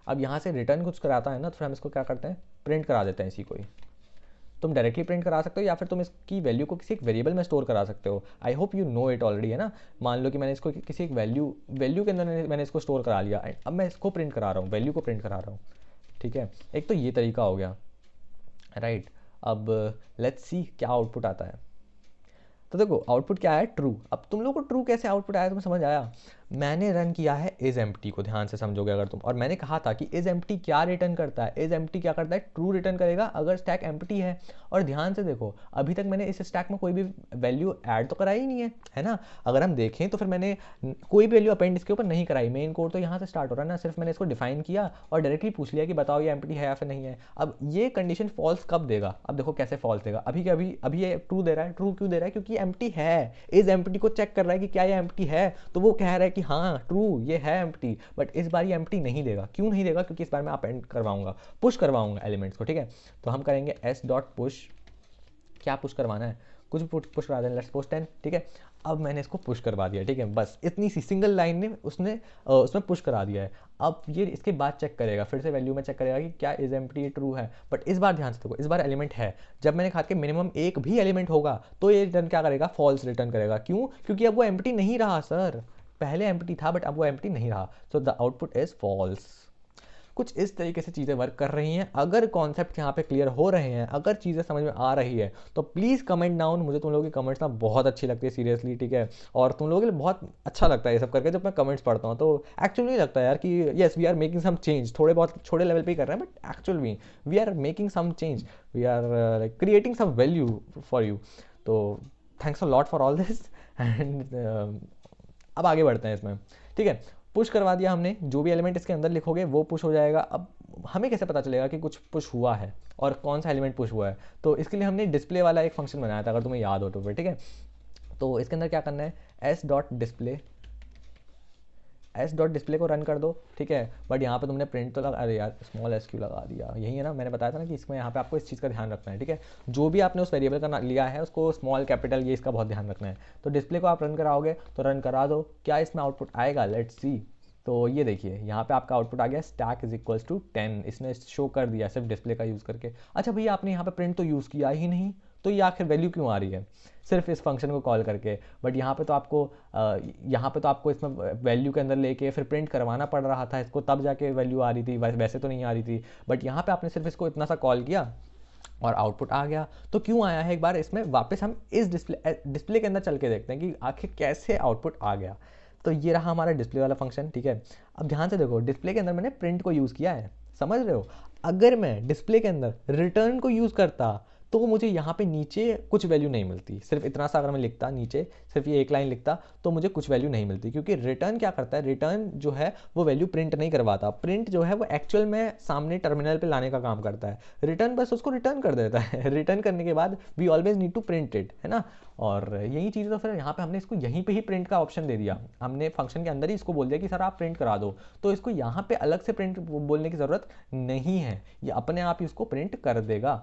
S1: अब यहाँ से रिटर्न कुछ कराता है ना, तो फिर हम इसको क्या करते हैं, प्रिंट करा देते हैं इसी को ही। तुम डायरेक्टली प्रिंट करा सकते हो या फिर तुम इसकी वैल्यू को किसी एक वेरिएबल में स्टोर करा सकते हो। I hope you know it already, है ना। मान लो कि मैंने इसको किसी एक वैल्यू के अंदर मैंने इसको स्टोर करा लिया, अब मैं इसको प्रिंट करा रहा हूँ, वैल्यू को प्रिंट करा रहा हूँ, ठीक है। एक तो ये तरीका हो गया, राइट। अब लेट्स सी क्या आउटपुट आता है। तो देखो आउटपुट क्या है, ट्रू। अब तुम लोग को ट्रू कैसे आउटपुट आया तुम्हें समझ आया। मैंने रन किया है इज एम्प्टी को, ध्यान से समझोगे अगर तुम, और मैंने कहा था कि इज एम्प्टी क्या रिटर्न करता है, इज एम्प्टी क्या करता है, ट्रू रिटर्न करेगा अगर स्टैक एम्प्टी है। और ध्यान से देखो अभी तक मैंने इस स्टैक में कोई भी वैल्यू ऐड तो कराई ही नहीं है ना। अगर हम देखें तो फिर मैंने कोई भी वैल्यू अपेंड इसके ऊपर नहीं कराई, मेन कोड तो यहाँ से स्टार्ट हो रहा है ना, सिर्फ मैंने इसको डिफाइन किया और डायरेक्टली पूछ लिया कि बताओ ये एम्प्टी है या फिर नहीं है। अब ये कंडीशन फॉल्स कब देगा, अब देखो कैसे फॉल्स देगा। अभी ये ट्रू दे रहा है, ट्रू क्यों दे रहा है, क्योंकि एम्प्टी है। इज एम्प्टी को चेक कर रहा है कि क्या ये एम्प्टी है, तो वो कह रहा है कि हाँ ट्रू ये है एम्प्टी। बट इस बार ये एम्प्टी नहीं देगा, क्यों नहीं देगा, क्योंकि इस बार मैं अपेंड करवाऊंगा, पुश करवाऊंगा एलिमेंट्स को, ठीक है। तो हम करेंगे एस डॉट पुश, क्या पुश करवाना है, कुछ भी पुश करा दें, लेट्स पुश 10, ठीक है। अब मैंने इसको पुश करवा दिया, ठीक है, बस इतनी सी सिंगल लाइन ने उसमें पुश करा दिया है। अब ये इसके बाद चेक करेगा, फिर से वैल्यू में चेक करेगा कि क्या इज एम्प्टी ट्रू है। बट इस बार ध्यान से देखो, इस बार एलिमेंट है। जब मैंने कहा कि मिनिमम एक भी एलिमेंट होगा तो ये रिटर्न क्या करेगा, फॉल्स रिटर्न करेगा। क्यों, क्योंकि अब वो एम्प्टी नहीं रहा सर, पहले एम्प्टी था बट अब वो एम्प्टी नहीं रहा, so the output is false. कुछ इस तरीके से चीज़ें वर्क कर रही हैं। अगर कॉन्सेप्ट यहाँ पे क्लियर हो रहे हैं, अगर चीज़ें समझ में आ रही है तो प्लीज़ कमेंट डाउन। मुझे तुम लोगों की कमेंट्स ना बहुत अच्छी लगती है सीरियसली, ठीक है। और तुम लोगों के लिए बहुत अच्छा लगता है ये सब करके, जब मैं कमेंट्स पढ़ता हूँ तो एक्चुअली लगता है यार कि yes we are making some change. थोड़े बहुत छोटे लेवल पे ही कर रहे हैं but actually we are making some change, we are like creating some value for you. तो thanks a lot for all this and अब आगे बढ़ते हैं इसमें, ठीक है। पुश करवा दिया हमने, जो भी एलिमेंट इसके अंदर लिखोगे वो पुश हो जाएगा। अब हमें कैसे पता चलेगा कि कुछ पुश हुआ है और कौन सा एलिमेंट पुश हुआ है, तो इसके लिए हमने डिस्प्ले वाला एक फंक्शन बनाया था, अगर तुम्हें याद हो तो फिर, ठीक है। तो इसके अंदर क्या करना है, S dot display S dot display को रन कर दो, ठीक है, बट यहाँ पे तुमने प्रिंट तो लगा, अरे यार स्मॉल एस क्यों लगा दिया, यही है ना, मैंने बताया था ना कि इसमें यहाँ पे आपको इस चीज़ का ध्यान रखना है, ठीक है, जो भी आपने उस वेरिएबल का लिया है उसको स्मॉल कैपिटल ये इसका बहुत ध्यान रखना है। तो डिस्प्ले को आप रन कराओगे तो रन करा दो, क्या इसमें आउटपुट आएगा, लेट्स सी। तो ये देखिए यहाँ पे आपका आउटपुट आ गया स्टैक इज इक्वल्स टू 10, इसने शो कर दिया सिर्फ डिस्प्ले का यूज़ करके। अच्छा भैया आपने यहाँ पे प्रिंट तो यूज़ किया ही नहीं, तो ये आखिर वैल्यू क्यों आ रही है सिर्फ इस फंक्शन को कॉल करके। बट यहाँ पे तो आपको इसमें वैल्यू के अंदर लेके फिर प्रिंट करवाना पड़ रहा था इसको, तब जाके वैल्यू आ रही थी, वैसे तो नहीं आ रही थी। बट यहाँ पे आपने सिर्फ इसको इतना सा कॉल किया और आउटपुट आ गया। तो क्यों आया है, एक बार इसमें वापस हम इस डिस्प्ले के अंदर चल के देखते हैं कि आखिर कैसे आउटपुट आ गया। तो ये रहा हमारा डिस्प्ले वाला फंक्शन, ठीक है। अब ध्यान से देखो, डिस्प्ले के अंदर मैंने प्रिंट को यूज़ किया है, समझ रहे हो। अगर मैं डिस्प्ले के अंदर रिटर्न को यूज़ करता तो मुझे यहाँ पे नीचे कुछ वैल्यू नहीं मिलती, सिर्फ इतना सा अगर मैं लिखता नीचे, सिर्फ ये एक लाइन लिखता तो मुझे कुछ वैल्यू नहीं मिलती, क्योंकि रिटर्न क्या करता है, रिटर्न जो है वो वैल्यू प्रिंट नहीं करवाता, प्रिंट जो है वो एक्चुअल में सामने टर्मिनल पे लाने का काम करता है, रिटर्न बस उसको रिटर्न कर देता है। रिटर्न करने के बाद we always need to print it, है ना। और यही चीज़ तो फिर यहाँ पे हमने इसको यहीं पे ही प्रिंट का ऑप्शन दे दिया, हमने फंक्शन के अंदर ही इसको बोल दिया कि सर आप प्रिंट करा दो, तो इसको यहाँ पे अलग से प्रिंट बोलने की ज़रूरत नहीं है, ये अपने आप ही इसको प्रिंट कर देगा।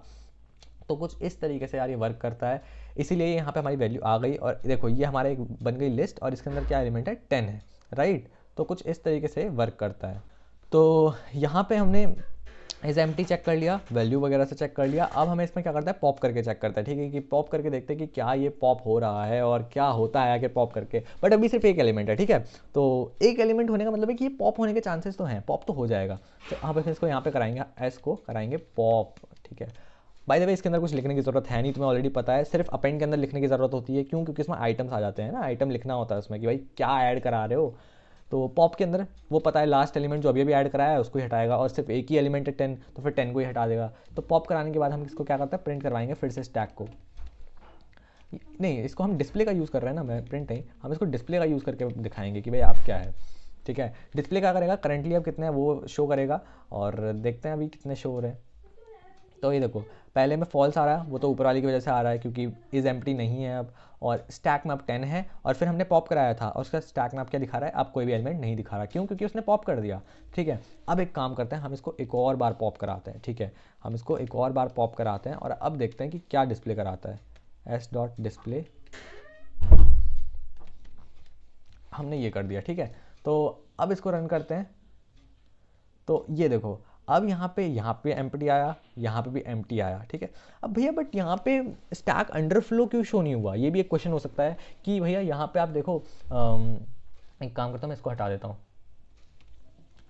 S1: तो कुछ इस तरीके से यार ये वर्क करता है, इसीलिए यहाँ पे हमारी वैल्यू आ गई। और देखो ये हमारे एक बन गई लिस्ट और इसके अंदर क्या एलिमेंट है, 10 है, राइट। तो कुछ इस तरीके से वर्क करता है। तो यहाँ पे हमने इस एम्प्टी चेक कर लिया, वैल्यू वगैरह से चेक कर लिया। अब हमें इसमें क्या करता है, पॉप करके चेक करता है, ठीक है, कि पॉप करके देखते हैं कि क्या ये पॉप हो रहा है और क्या होता है आगे पॉप करके। बट अभी सिर्फ एक एलिमेंट है, ठीक है, तो एक एलिमेंट होने का मतलब है कि ये पॉप होने के चांसेस तो हैं, पॉप तो हो जाएगा। तो आप इसको यहाँ पे कराएंगे, एस को कराएंगे पॉप, ठीक है। बाय द वे इसके अंदर कुछ लिखने की जरूरत है नहीं, तुम्हें ऑलरेडी पता है, सिर्फ अपेंड के अंदर लिखने की जरूरत होती है, क्यों, क्योंकि इसमें आइटम्स आ जाते हैं ना, आइटम लिखना होता है उसमें कि भाई क्या ऐड करा रहे हो। तो पॉप के अंदर वो पता है लास्ट एलिमेंट जो अभी अभी ऐड कराया है उसको ही हटाएगा, और सिर्फ एक ही एलिमेंट है 10, तो फिर 10 को ही हटा देगा। तो पॉप कराने के बाद हम इसको क्या करते हैं, प्रिंट करवाएंगे फिर से स्टैक को, नहीं इसको हम डिस्प्ले का यूज़ कर रहे हैं ना, मैं प्रिंट नहीं, हम इसको डिस्प्ले का यूज़ करके दिखाएंगे कि भाई आप क्या है, ठीक है। डिस्प्ले क्या करेगा, करंटली अब कितने हैं वो शो करेगा, और देखते हैं अभी कितने शो हो रहे हैं। तो ये देखो पहले में फॉल्स आ रहा है, वो तो ऊपर वाली की वजह से आ रहा है क्योंकि इज़ एम्प्टी नहीं है अब, और स्टैक में अब 10 है, और फिर हमने पॉप कराया था और उसका स्टैक में अब क्या दिखा रहा है, अब कोई भी एलिमेंट नहीं दिखा रहा, क्यों, क्योंकि उसने पॉप कर दिया, ठीक है। अब एक काम करते हैं, हम इसको एक और बार पॉप कराते हैं, ठीक है, हम इसको एक और बार पॉप कराते हैं और अब देखते हैं कि क्या डिस्प्ले कराता है। एस डॉट डिस्प्ले, हमने ये कर दिया, ठीक है। तो अब इसको रन करते हैं, तो ये देखो अब यहाँ पे एम्प्टी आया, यहाँ पे भी एम्प्टी आया, ठीक है। अब भैया बट यहाँ पे स्टैक अंडरफ्लो क्यों शो नहीं हुआ, ये भी एक क्वेश्चन हो सकता है कि भैया यहाँ पे आप देखो, एक काम करता हूँ मैं इसको हटा देता हूँ,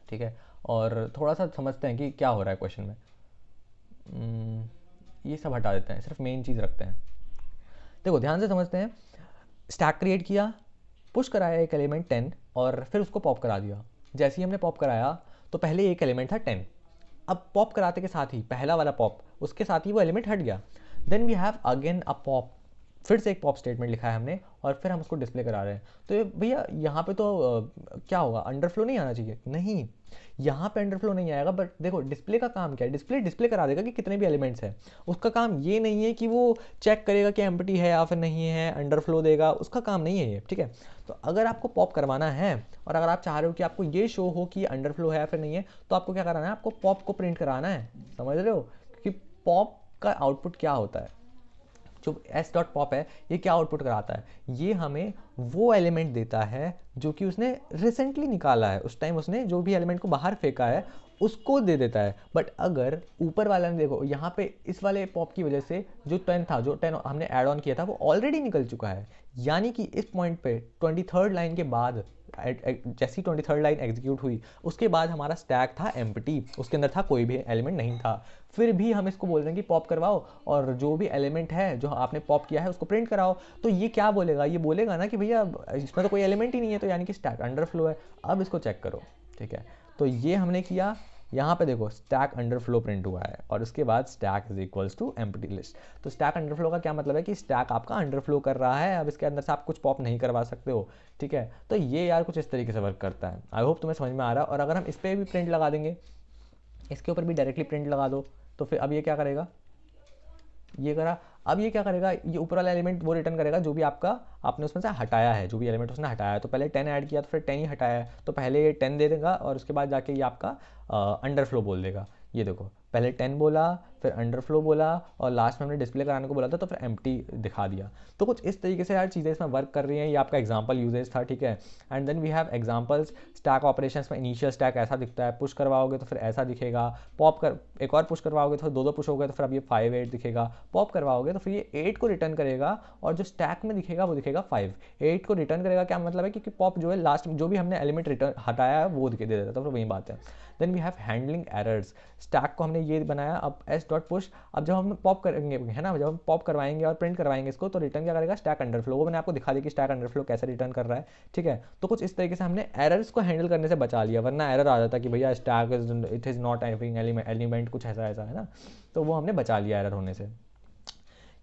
S1: ठीक है, और थोड़ा सा समझते हैं कि क्या हो रहा है क्वेश्चन में। ये सब हटा देते हैं, सिर्फ मेन चीज़ रखते हैं। देखो ध्यान से समझते हैं, स्टैक क्रिएट किया, पुश कराया एक एलिमेंट 10 और फिर उसको पॉप करा दिया। जैसे ही हमने पॉप कराया तो पहले एक एलिमेंट था 10, अब पॉप कराते के साथ ही पहला वाला पॉप उसके साथ ही वो एलिमेंट हट गया। Then we have again a pop, फिर से एक पॉप स्टेटमेंट लिखा है हमने और फिर हम उसको डिस्प्ले करा रहे हैं। तो भैया यहाँ पे तो क्या होगा, अंडरफ्लो नहीं आना चाहिए, नहीं यहाँ पे अंडरफ्लो नहीं आएगा। बट देखो डिस्प्ले का काम क्या है, डिस्प्ले करा देगा कि कितने भी एलिमेंट्स हैं, उसका काम ये नहीं है कि वो चेक करेगा कि एम्प्टी है या फिर नहीं है, अंडरफ्लो देगा, उसका काम नहीं है ये, ठीक है। तो अगर आपको पॉप करवाना है और अगर आप चाह रहे हो कि आपको ये शो हो कि अंडरफ्लो है या फिर नहीं है, तो आपको क्या कराना है, आपको पॉप को प्रिंट कराना है, समझ रहे हो। क्योंकि पॉप का आउटपुट क्या होता है, जो एस डॉट पॉप है ये क्या आउटपुट कराता है, ये हमें वो एलिमेंट देता है जो कि उसने रिसेंटली निकाला है, उस टाइम उसने जो भी एलिमेंट को बाहर फेंका है उसको दे देता है। बट अगर ऊपर वाला ने देखो यहाँ पे इस वाले पॉप की वजह से जो 10 था, जो 10 हमने ऐड ऑन किया था वो ऑलरेडी निकल चुका है, यानी कि इस पॉइंट पे 23rd लाइन के बाद जैसी 23rd लाइन एग्जीक्यूट हुई उसके बाद हमारा स्टैक था एम्प्टी, उसके अंदर था कोई भी एलिमेंट नहीं था। फिर भी हम इसको बोल रहे हैं कि पॉप करवाओ और जो भी एलिमेंट है जो आपने पॉप किया है उसको प्रिंट कराओ। तो ये क्या बोलेगा, ये बोलेगा ना कि भैया इसमें तो कोई एलिमेंट ही नहीं है, तो यानी कि स्टैक अंडरफ्लो है। अब इसको चेक करो, ठीक है। तो ये हमने किया, यहाँ पे देखो स्टैक अंडरफ्लो प्रिंट हुआ है और उसके बाद stack is equals to empty list. तो स्टैक अंडरफ्लो का क्या मतलब है कि स्टैक आपका अंडरफ्लो कर रहा है, अब इसके अंदर से आप कुछ पॉप नहीं करवा सकते हो, ठीक है। तो ये यार कुछ इस तरीके से वर्क करता है, आई होप तुम्हें समझ में आ रहा है। और अगर हम इस पर भी प्रिंट लगा देंगे, इसके ऊपर भी डायरेक्टली प्रिंट लगा दो, तो फिर अब ये क्या करेगा, ये करा, अब ये क्या करेगा, ये ऊपर वाला एलिमेंट वो रिटर्न करेगा जो भी आपका आपने उसमें से हटाया है, जो भी एलिमेंट उसने हटाया है। तो पहले 10 ऐड किया तो फिर 10 ही हटाया है, तो पहले ये 10 दे देगा और उसके बाद जाके ये आपका अंडरफ्लो बोल देगा। ये देखो पहले 10 बोला, फिर अंडरफ्लो बोला, और लास्ट में हमने डिस्प्ले कराने को बोला था तो फिर एम्प्टी दिखा दिया। तो कुछ इस तरीके से यार चीज़ें इसमें वर्क कर रही हैं। ये आपका एग्जांपल यूजेज था, ठीक है। And then we have examples. Stack operations में इनिशियल स्टैक ऐसा दिखता है, पुश करवाओगे तो फिर ऐसा दिखेगा, पॉप कर एक और पुश करवाओगे तो दो पुश हो गए तो फिर अब ये 5 8 दिखेगा, पॉप करवाओगे तो फिर ये 8 को रिटर्न करेगा, और जो स्टैक में दिखेगा वो दिखेगा 5। 8 को रिटर्न करेगा, क्या मतलब है, क्योंकि पॉप जो है लास्ट में जो भी हमने एलिमेंट रिटर्न हटाया है वो दे देता, तो फिर वही बात है। Then we have handling errors. Stack को हमने ये बनाया, अब एस डॉट पुश, अब जब हम पॉप करेंगे है ना, जब हम पॉप करवाएंगे और प्रिंट करवाएंगे इसको, तो रिटर्न क्या करेगा, स्टैक अंडरफ्लो। वो मैंने आपको दिखा दिया कि स्टैक अंडरफ्लो कैसे रिटर्न कर रहा है, ठीक है। तो कुछ इस तरीके से हमने एरर्स को हैंडल करने से बचा लिया, वरना एरर आ जाता कि भैया stack it is not having element, कुछ ऐसा ऐसा है ना, तो वो हमने बचा लिया एरर होने से।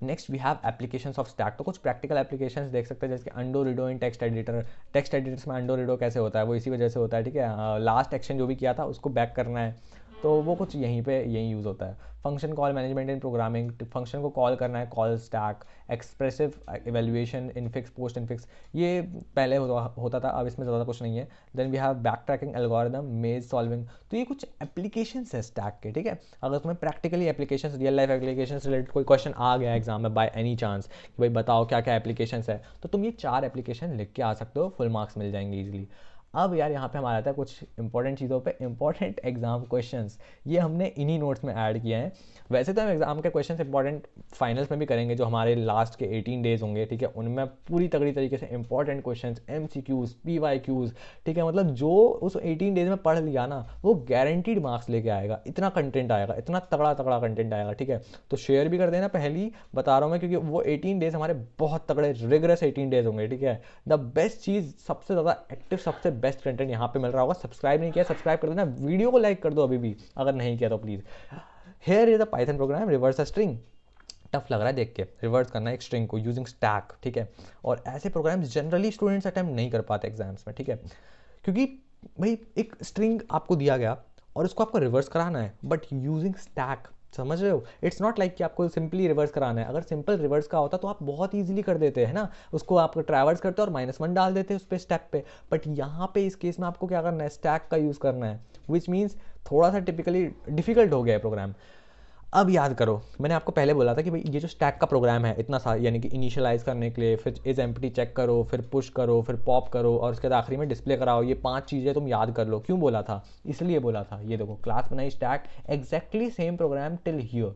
S1: Next we have applications of stack. तो कुछ प्रैक्टिकल एप्लीकेशंस देख सकते हैं, जैसे कि undo redo in text editor. Text editors में अंडो रीडो कैसे होता है, वो इसी वजह से होता है, ठीक है। लास्ट एक्शन जो भी किया था उसको बैक करना है, तो वो कुछ यहीं पे यही यूज़ होता है। फंक्शन कॉल मैनेजमेंट इन प्रोग्रामिंग, फंक्शन को कॉल करना है, call stack. Expressive evaluation, infix, post infix, ये पहले होता था, अब इसमें ज़्यादा कुछ नहीं है। Then we have back tracking algorithm, maze solving. तो ये कुछ एप्लीकेशंस है स्टैक के, ठीक है। अगर तुम्हें practically applications, real life applications related कोई क्वेश्चन आ गया एग्जाम में बाय एनी चांस कि भाई बताओ क्या क्या एप्लीकेशंस है, तो तुम ये 4 एप्लीकेशन लिख के आ सकते हो, फुल मार्क्स मिल जाएंगे ईजिली। अब यार यहाँ पे हमारा आता है कुछ इंपॉर्टेंट चीज़ों पे, इंपॉर्टेंट एग्जाम क्वेश्चंस, ये हमने इन्हीं नोट्स में ऐड किए हैं। वैसे तो हम एग्जाम के क्वेश्चंस इंपॉर्टेंट फाइनल्स में भी करेंगे, जो हमारे लास्ट के 18 डेज होंगे, ठीक है, उनमें पूरी तगड़ी तरीके से इंपॉर्टेंट क्वेश्चंस, MCQs, PYQs, ठीक है, मतलब जो उस 18 डेज में पढ़ लिया ना, वो गारंटीड मार्क्स लेके आएगा। इतना कंटेंट आएगा, इतना तगड़ा तगड़ा कंटेंट आएगा, ठीक है। तो शेयर भी कर देना, पहली बता रहा हूँ मैं, क्योंकि वो 18 डेज हमारे बहुत तगड़े रिगरस 18 डेज होंगे, ठीक है। द बेस्ट चीज़, सबसे ज़्यादा एक्टिव, सबसे बेस्ट कंटेंट यहाँ पे मिल रहा होगा। सब्सक्राइब नहीं किया, सब्सक्राइब कर देना, वीडियो को लाइक कर दो अभी भी, अगर नहीं किया तो please. Here is a Python programme, reverse a string. Tough लग रहा है देख के, रिवर्स करना है एक स्ट्रिंग को यूजिंग स्टैक, ठीक है। और ऐसे प्रोग्राम्स जनरली स्टूडेंट्स अटेम्प्ट नहीं कर पाते एग्जाम्स में, ठीक है, क्योंकि भाई एक स्ट्रिंग आपको दिया गया और उसको आपको रिवर्स कराना है, बट यूजिंग स्टैक, समझ रहे हो। इट्स नॉट लाइक कि आपको सिंपली रिवर्स कराना है। अगर सिंपल रिवर्स का होता तो आप बहुत ईजिली कर देते हैं ना, उसको आप ट्रैवर्स करते और -1 डाल देते उस पर स्टेप पे। बट यहाँ पे इस केस में आपको क्या करना है, स्टैक का यूज़ करना है, विच मीन्स थोड़ा सा टिपिकली डिफिकल्ट हो गया है प्रोग्राम। अब याद करो, मैंने आपको पहले बोला था कि भाई ये जो स्टैक का प्रोग्राम है इतना सारा, यानी कि इनिशियलाइज करने के लिए, फिर इज एम्प्टी चेक करो, फिर पुश करो, फिर पॉप करो, और उसके बाद आखिरी में डिस्प्ले कराओ, ये 5 चीज़ें तुम याद कर लो। क्यों बोला था, इसलिए बोला था। ये देखो, क्लास बनाई stack, exactly same programme till here,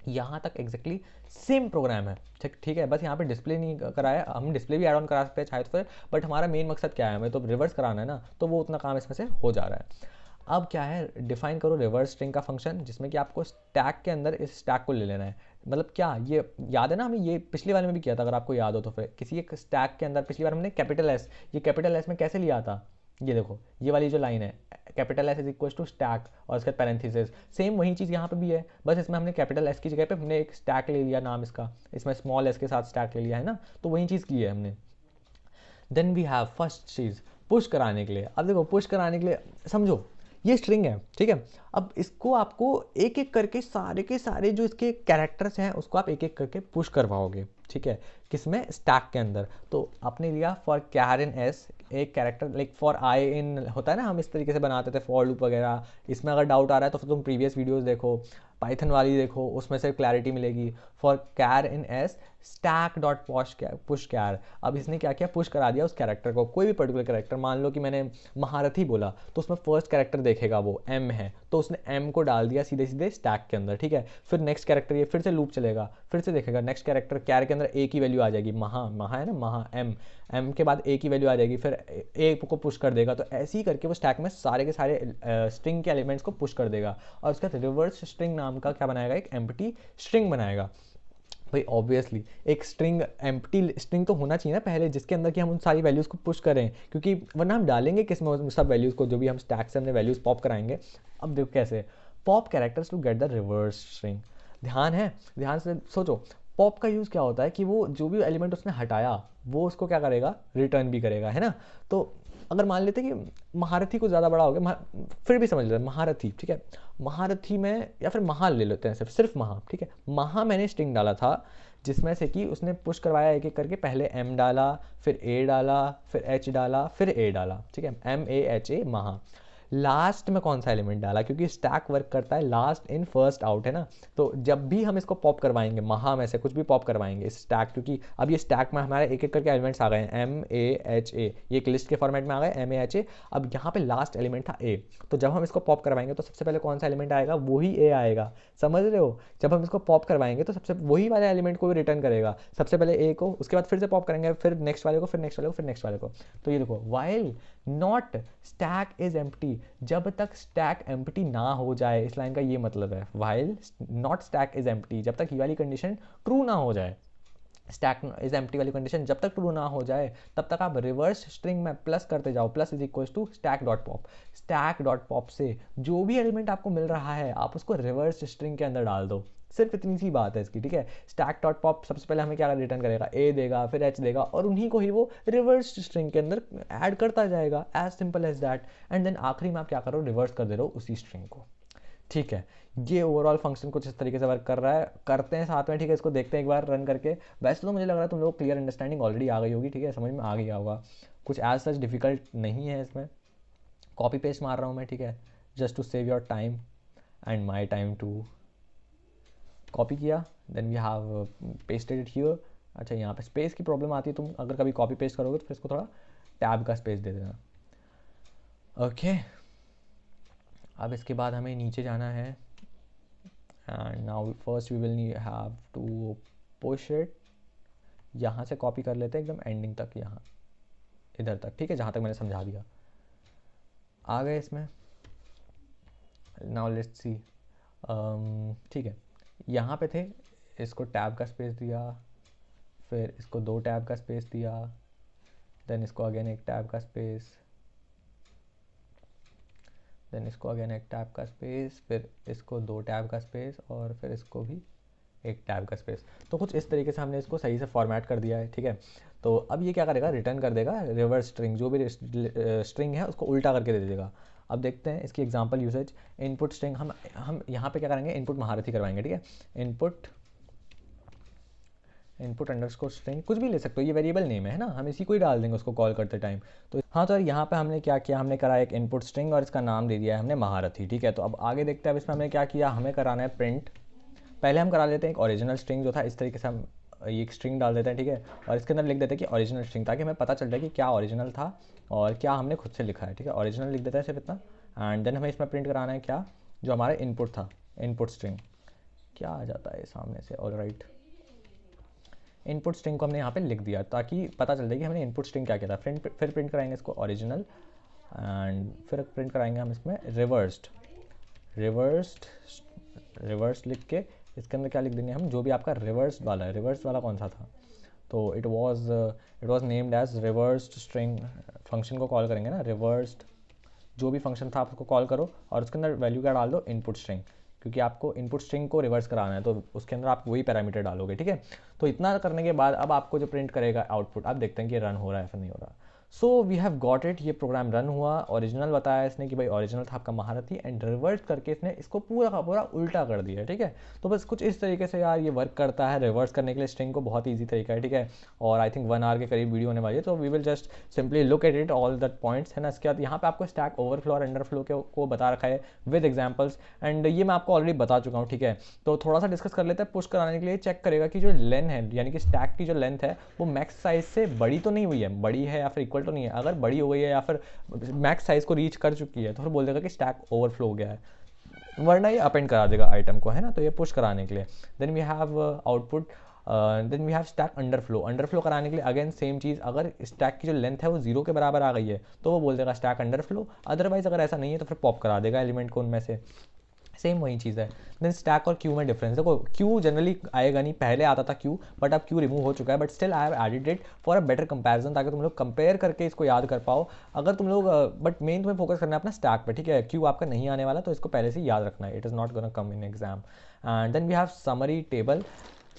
S1: यहाँ तक एग्जैक्टली सेम प्रोग्राम है, ठीक है। बस यहाँ पे डिस्प्ले नहीं कराया, हम डिस्प्ले भी ऐड ऑन करा सकते हैं चाहे तो फिर, बट हमारा मेन मकसद क्या है, हमें तो रिवर्स कराना है ना, तो वो उतना काम इसमें से हो जा रहा है। अब क्या है, डिफाइन करो रिवर्स स्ट्रिंग का फंक्शन, जिसमें कि आपको स्टैक के अंदर इस स्टैक को ले लेना है। मतलब क्या, ये याद है ना, हमें ये पिछली बार में भी किया था, अगर आपको याद हो तो। फिर किसी एक स्टैक के अंदर पिछली बार हमने कैपिटल एस, ये कैपिटल एस में कैसे लिया था, ये देखो, ये वाली जो लाइन है, capital S is equal to stack और उसके पैरेंथेसिस, सेम वही चीज़ यहाँ पे भी है, बस इसमें हमने कैपिटल एस की जगह पे हमने एक स्टैक ले लिया नाम इसका, इसमें स्मॉल एस के साथ स्टैक ले लिया है ना, तो वही चीज़ की है हमने। देन वी हैव फर्स्ट चीज़, पुश कराने के लिए। अब देखो, पुश कराने के लिए समझो, ये स्ट्रिंग है, ठीक है। अब इसको आपको एक एक करके सारे के सारे जो इसके कैरेक्टर्स हैं उसको आप एक एक करके पुश करवाओगे, ठीक है। किसमें, स्टैक के अंदर। तो आपने लिया फॉर कैर इन एस एक कैरेक्टर, लाइक फॉर आई इन होता है ना, हम इस तरीके से बनाते थे फॉर लूप वगैरह। इसमें अगर डाउट आ रहा है तो फिर तुम प्रीवियस वीडियोस देखो, पाइथन वाली देखो, उसमें से क्लैरिटी मिलेगी। For char in s stack dot push char. अब इसने क्या किया, पुश करा दिया उस कैरेक्टर को, कोई भी पर्टिकुलर कैरेक्टर, मान लो कि मैंने महारथी बोला, तो उसमें फर्स्ट कैरेक्टर देखेगा वो एम है, तो उसने एम को डाल दिया सीधे सीधे स्टैक के अंदर, ठीक है। फिर नेक्स्ट कैरेक्टर, ये फिर से लूप चलेगा, फिर से देखेगा नेक्स्ट कैरेक्टर, कैर के अंदर ए की वैल्यू आ जाएगी, महा है ना, महा एम, एम के बाद ए की वैल्यू आ जाएगी, फिर ए को पुश कर देगा। तो ऐसे ही करके वो स्टैक में सारे के सारे स्ट्रिंग के एलिमेंट्स को पुश कर देगा, और उसका रिवर्स स्ट्रिंग नाम का क्या बनाएगा, एक एम्प्टी स्ट्रिंग बनाएगा। भाई ऑब्वियसली एक स्ट्रिंग, एम्प्टी स्ट्रिंग तो होना चाहिए ना पहले, जिसके अंदर कि हम उन सारी वैल्यूज़ को पुश करें, क्योंकि वरना हम डालेंगे किस में सब वैल्यूज़ को, जो भी हम स्टैक से हमने वैल्यूज़ पॉप कराएंगे। अब देखो कैसे, pop characters to get the reverse string. ध्यान से सोचो, पॉप का यूज़ क्या होता है कि वो जो भी एलिमेंट उसने हटाया वो उसको क्या करेगा, रिटर्न भी करेगा, है ना। तो अगर मान लेते कि महारथी को ज़्यादा बड़ा हो गया, फिर भी समझ लेते हैं महारथी, ठीक है, महारथी में या फिर महा ले लेते हैं, सिर्फ महा, ठीक है, महा मैंने स्ट्रिंग डाला था जिसमें से कि उसने पुश करवाया एक एक करके, पहले एम डाला, फिर ए डाला, फिर एच डाला, फिर ए डाला, ठीक है, एम ए एच ए महा। लास्ट में कौन सा एलिमेंट डाला, क्योंकि स्टैक वर्क करता है लास्ट इन फर्स्ट आउट, है ना, तो जब भी हम इसको पॉप करवाएंगे, महा में से कुछ भी पॉप करवाएंगे स्टैक, क्योंकि अब ये स्टैक में हमारे एक एक करके एलिमेंट्स आ गए हैं, एम ए एच ए, ये एक लिस्ट के फॉर्मेट में आ गए एम ए एच ए। अब यहाँ पे लास्ट एलिमेंट था ए, तो जब हम इसको पॉप करवाएंगे तो सबसे पहले कौन सा एलिमेंट आएगा, वही ए आएगा, समझ रहे हो, जब हम इसको पॉप करवाएंगे तो सबसे वही वाले एलिमेंट को रिटर्न करेगा, सबसे पहले ए को, उसके बाद फिर से पॉप करेंगे, फिर नेक्स्ट वाले को, फिर नेक्स्ट वाले को, फिर नेक्स्ट वाले को। तो ये देखो, while not stack is empty, जब तक स्टैक एम्प्टी ना हो जाए, इस लाइन का ये मतलब है, while not stack is empty, जब तक ये वाली कंडीशन ट्रू ना हो जाए, स्टैक इज एम्प्टी वाली कंडीशन जब तक ट्रू ना हो जाए, तब तक आप रिवर्स स्ट्रिंग में प्लस करते जाओ, plus is equal to stack dot pop, stack dot pop से जो भी एलिमेंट आपको मिल रहा है आप उसको रिवर्स स्ट्रिंग के अंदर डाल दो, सिर्फ इतनी सी बात है इसकी, ठीक है। स्टैक डॉट पॉप सबसे पहले हमें क्या रिटर्न करेगा, ए देगा, फिर एच देगा, और उन्हीं को ही वो रिवर्स स्ट्रिंग के अंदर ऐड करता जाएगा, as simple as that. And then आखिरी में आप क्या करो, रिवर्स कर दे रहे हो उसी स्ट्रिंग को, ठीक है। ये ओवरऑल फंक्शन कुछ इस तरीके से वर्क कर रहा है, करते हैं साथ में, ठीक है, इसको देखते हैं एक बार रन करके। वैसे तो मुझे लग रहा है तुम लोग क्लियर अंडरस्टैंडिंग ऑलरेडी आ गई होगी, ठीक है, समझ में आ गया होगा, कुछ एज सच डिफिकल्ट नहीं है इसमें। कॉपी पेस्ट मार रहा हूँ मैं, ठीक है, just to save your time and my time too. Copy किया, then we have pasted it here. अच्छा, यहाँ पे स्पेस की प्रॉब्लम आती है, तुम अगर कभी कॉपी पेस्ट करोगे तो फिर इसको थोड़ा टैब का स्पेस दे देना, ओके। अब इसके बाद हमें नीचे जाना है, and now first we will have to push it, यहाँ से कॉपी कर लेते हैं एकदम एंडिंग तक, यहाँ इधर तक, ठीक है, जहाँ तक मैंने समझा दिया। आ गए इसमें, नाउ लेट्स सी, ठीक है, यहाँ पे थे, इसको टैब का स्पेस दिया, फिर इसको 2 टैब का स्पेस दिया, देन इसको अगेन एक टैब का स्पेस, देन इसको अगेन एक टैब का स्पेस, फिर इसको 2 टैब का स्पेस, और फिर इसको भी एक टैब का स्पेस। तो कुछ इस तरीके से हमने इसको सही से फॉर्मेट कर दिया है, ठीक है। तो अब ये क्या करेगा, रिटर्न कर देगा रिवर्स स्ट्रिंग, जो भी स्ट्रिंग है उसको उल्टा करके दे देगा। अब देखते हैं इसकी एग्जांपल यूसेज। इनपुट स्ट्रिंग हम यहाँ पे क्या करेंगे, इनपुट महारथी करवाएंगे, ठीक है। इनपुट अंडरस्कोर स्ट्रिंग, कुछ भी ले सकते हो, ये वेरिएबल नेम है ना, हम इसी को ही डाल देंगे उसको कॉल करते टाइम। तो हाँ, तो यहाँ पे हमने क्या किया, हमने करा एक इनपुट स्ट्रिंग और इसका नाम दे दिया है हमने महारथी, ठीक है। तो अब आगे देखते हैं, अब इसमें हमने क्या किया, हमें कराना है प्रिंट। पहले हम करा लेते हैं एक ओरिजिनल स्ट्रिंग जो था, इस तरीके से हम ये एक स्ट्रिंग डाल देते हैं, ठीक है, और इसके अंदर लिख देते हैं कि ओरिजिनल स्ट्रिंग, ताकि हमें पता चल जाए कि क्या ओरिजिनल था और क्या हमने खुद से लिखा है, ठीक है। ओरिजिनल लिख देता है सिर्फ इतना, एंड देन हमें इसमें प्रिंट कराना है क्या, जो हमारा इनपुट था, इनपुट स्ट्रिंग क्या आ जाता है सामने से, ऑलराइट। इनपुट स्ट्रिंग को हमने यहाँ पे लिख दिया ताकि पता चल जाए कि हमने इनपुट स्ट्रिंग क्या किया था। फिर प्रिंट कराएंगे इसको ओरिजिनल, एंड फिर प्रिंट कराएंगे हम इसमें रिवर्स्ड लिख के इसके अंदर क्या लिख देंगे हम, जो भी आपका रिवर्स वाला कौन सा था, तो it was named as reversed string. Function को कॉल करेंगे ना, रिवर्स्ड जो भी फंक्शन था आप उसको कॉल करो और उसके अंदर वैल्यू क्या डाल दो, इनपुट स्ट्रिंग, क्योंकि आपको इनपुट स्ट्रिंग को रिवर्स कराना है, तो उसके अंदर आप वही पैरामीटर डालोगे, ठीक है। तो इतना करने के बाद अब आपको जो प्रिंट करेगा आउटपुट, आप देखते हैं कि रन हो रहा है फिर नहीं हो रहा। So we have got it, ये प्रोग्राम रन हुआ, ओरिजिनल बताया इसने कि भाई ओरिजिनल था आपका महारथी, एंड रिवर्स करके इसने इसको पूरा का पूरा उल्टा कर दिया, ठीक है। तो बस कुछ इस तरीके से यार ये वर्क करता है, रिवर्स करने के लिए स्ट्रिंग को बहुत ईजी तरीका है, ठीक है। और आई थिंक 1 आवर के करीब वीडियो होने वाली है, तो we will just simply look at it all that points, है ना। इसके बाद यहाँ पे आपको स्टैक ओवरफ्लो और अंडरफ्लो को बता रखा है विद एग्जाम्पल्स, एंड ये मैं आपको ऑलरेडी बता चुका हूँ, ठीक है। तो थोड़ा सा डिस्कस कर लेते हैं। पुश कराने के लिए चेक करेगा कि जो लेंथ है, यानी कि स्टैक की जो लेंथ है वो मैक्स साइज से बड़ी तो नहीं हुई है, बड़ी है या फिर इक्वल तो नहीं है। अगर बड़ी हो गई है या फिर मैक्स साइज को रीच कर चुकी है तो फिर बोल देगा कि स्टैक ओवरफ्लो हो गया है, वरना ये अपेंड करा देगा आइटम को, है ना। तो ये पुश कराने के लिए then we have output, then we have stack underflow कराने के लिए अगेन सेम चीज़। अगर स्टैक की जो लेंथ है वो 0 के बराबर आ गई है तो वो बोल देगा स्टैक अंडरफ्लो, अदरवाइज अगर ऐसा नहीं है तो फिर पॉप करा देगा एलिमेंट को उनमें से, सेम वही चीज़ है। देन स्टैक और क्यू में डिफरेंस देखो, क्यू जनरली आएगा नहीं, पहले आता था क्यू, बट अब क्यू रिमूव हो चुका है, but still I have added it for a better comparison, ताकि तुम लोग कंपेयर करके इसको याद कर पाओ। अगर तुम लोग बट मेन तुम्हें फोकस करना है अपना स्टैक पे, ठीक है। क्यू आपका नहीं आने वाला तो इसको पहले से याद रखना है, it is not gonna come in exam. And then we have summary table.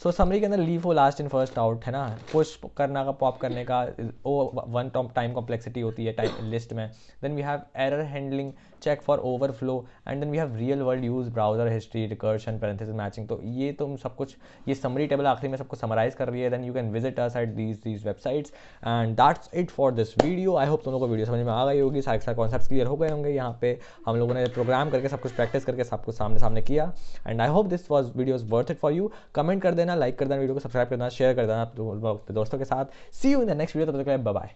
S1: So summary के अंदर लीव वो लास्ट इन फर्स्ट आउट है ना, पुश करना का पॉप करने का वो वन टाइम कॉम्प्लेक्सिटी होती है टाइम लिस्ट में. Then we have error handling, check for overflow, and then we have real world use, browser history, recursion, parenthesis, matching. तो ये तुम सब कुछ, ये समरी टेबल आखिरी में सबको समराइज कर रही है. Then you can visit us at these websites and that's it for this video. I hope तुम लोगों को वीडियो समझ में आ गई होगी, सारे कॉन्सेप्ट्स क्लियर हो गए होंगे. यहाँ पे हम लोगों ने प्रोग्राम करके सब कुछ प्रैक्टिस करके सब कुछ सामने सामने किया. And I hope this was video is worth it for you. Comment कर देना, लाइक कर देना वीडियो को, सब्सक्राइब कर देना, शेयर कर देना दोस्तों के साथ. See you in the next video. तब तक बाय बाय.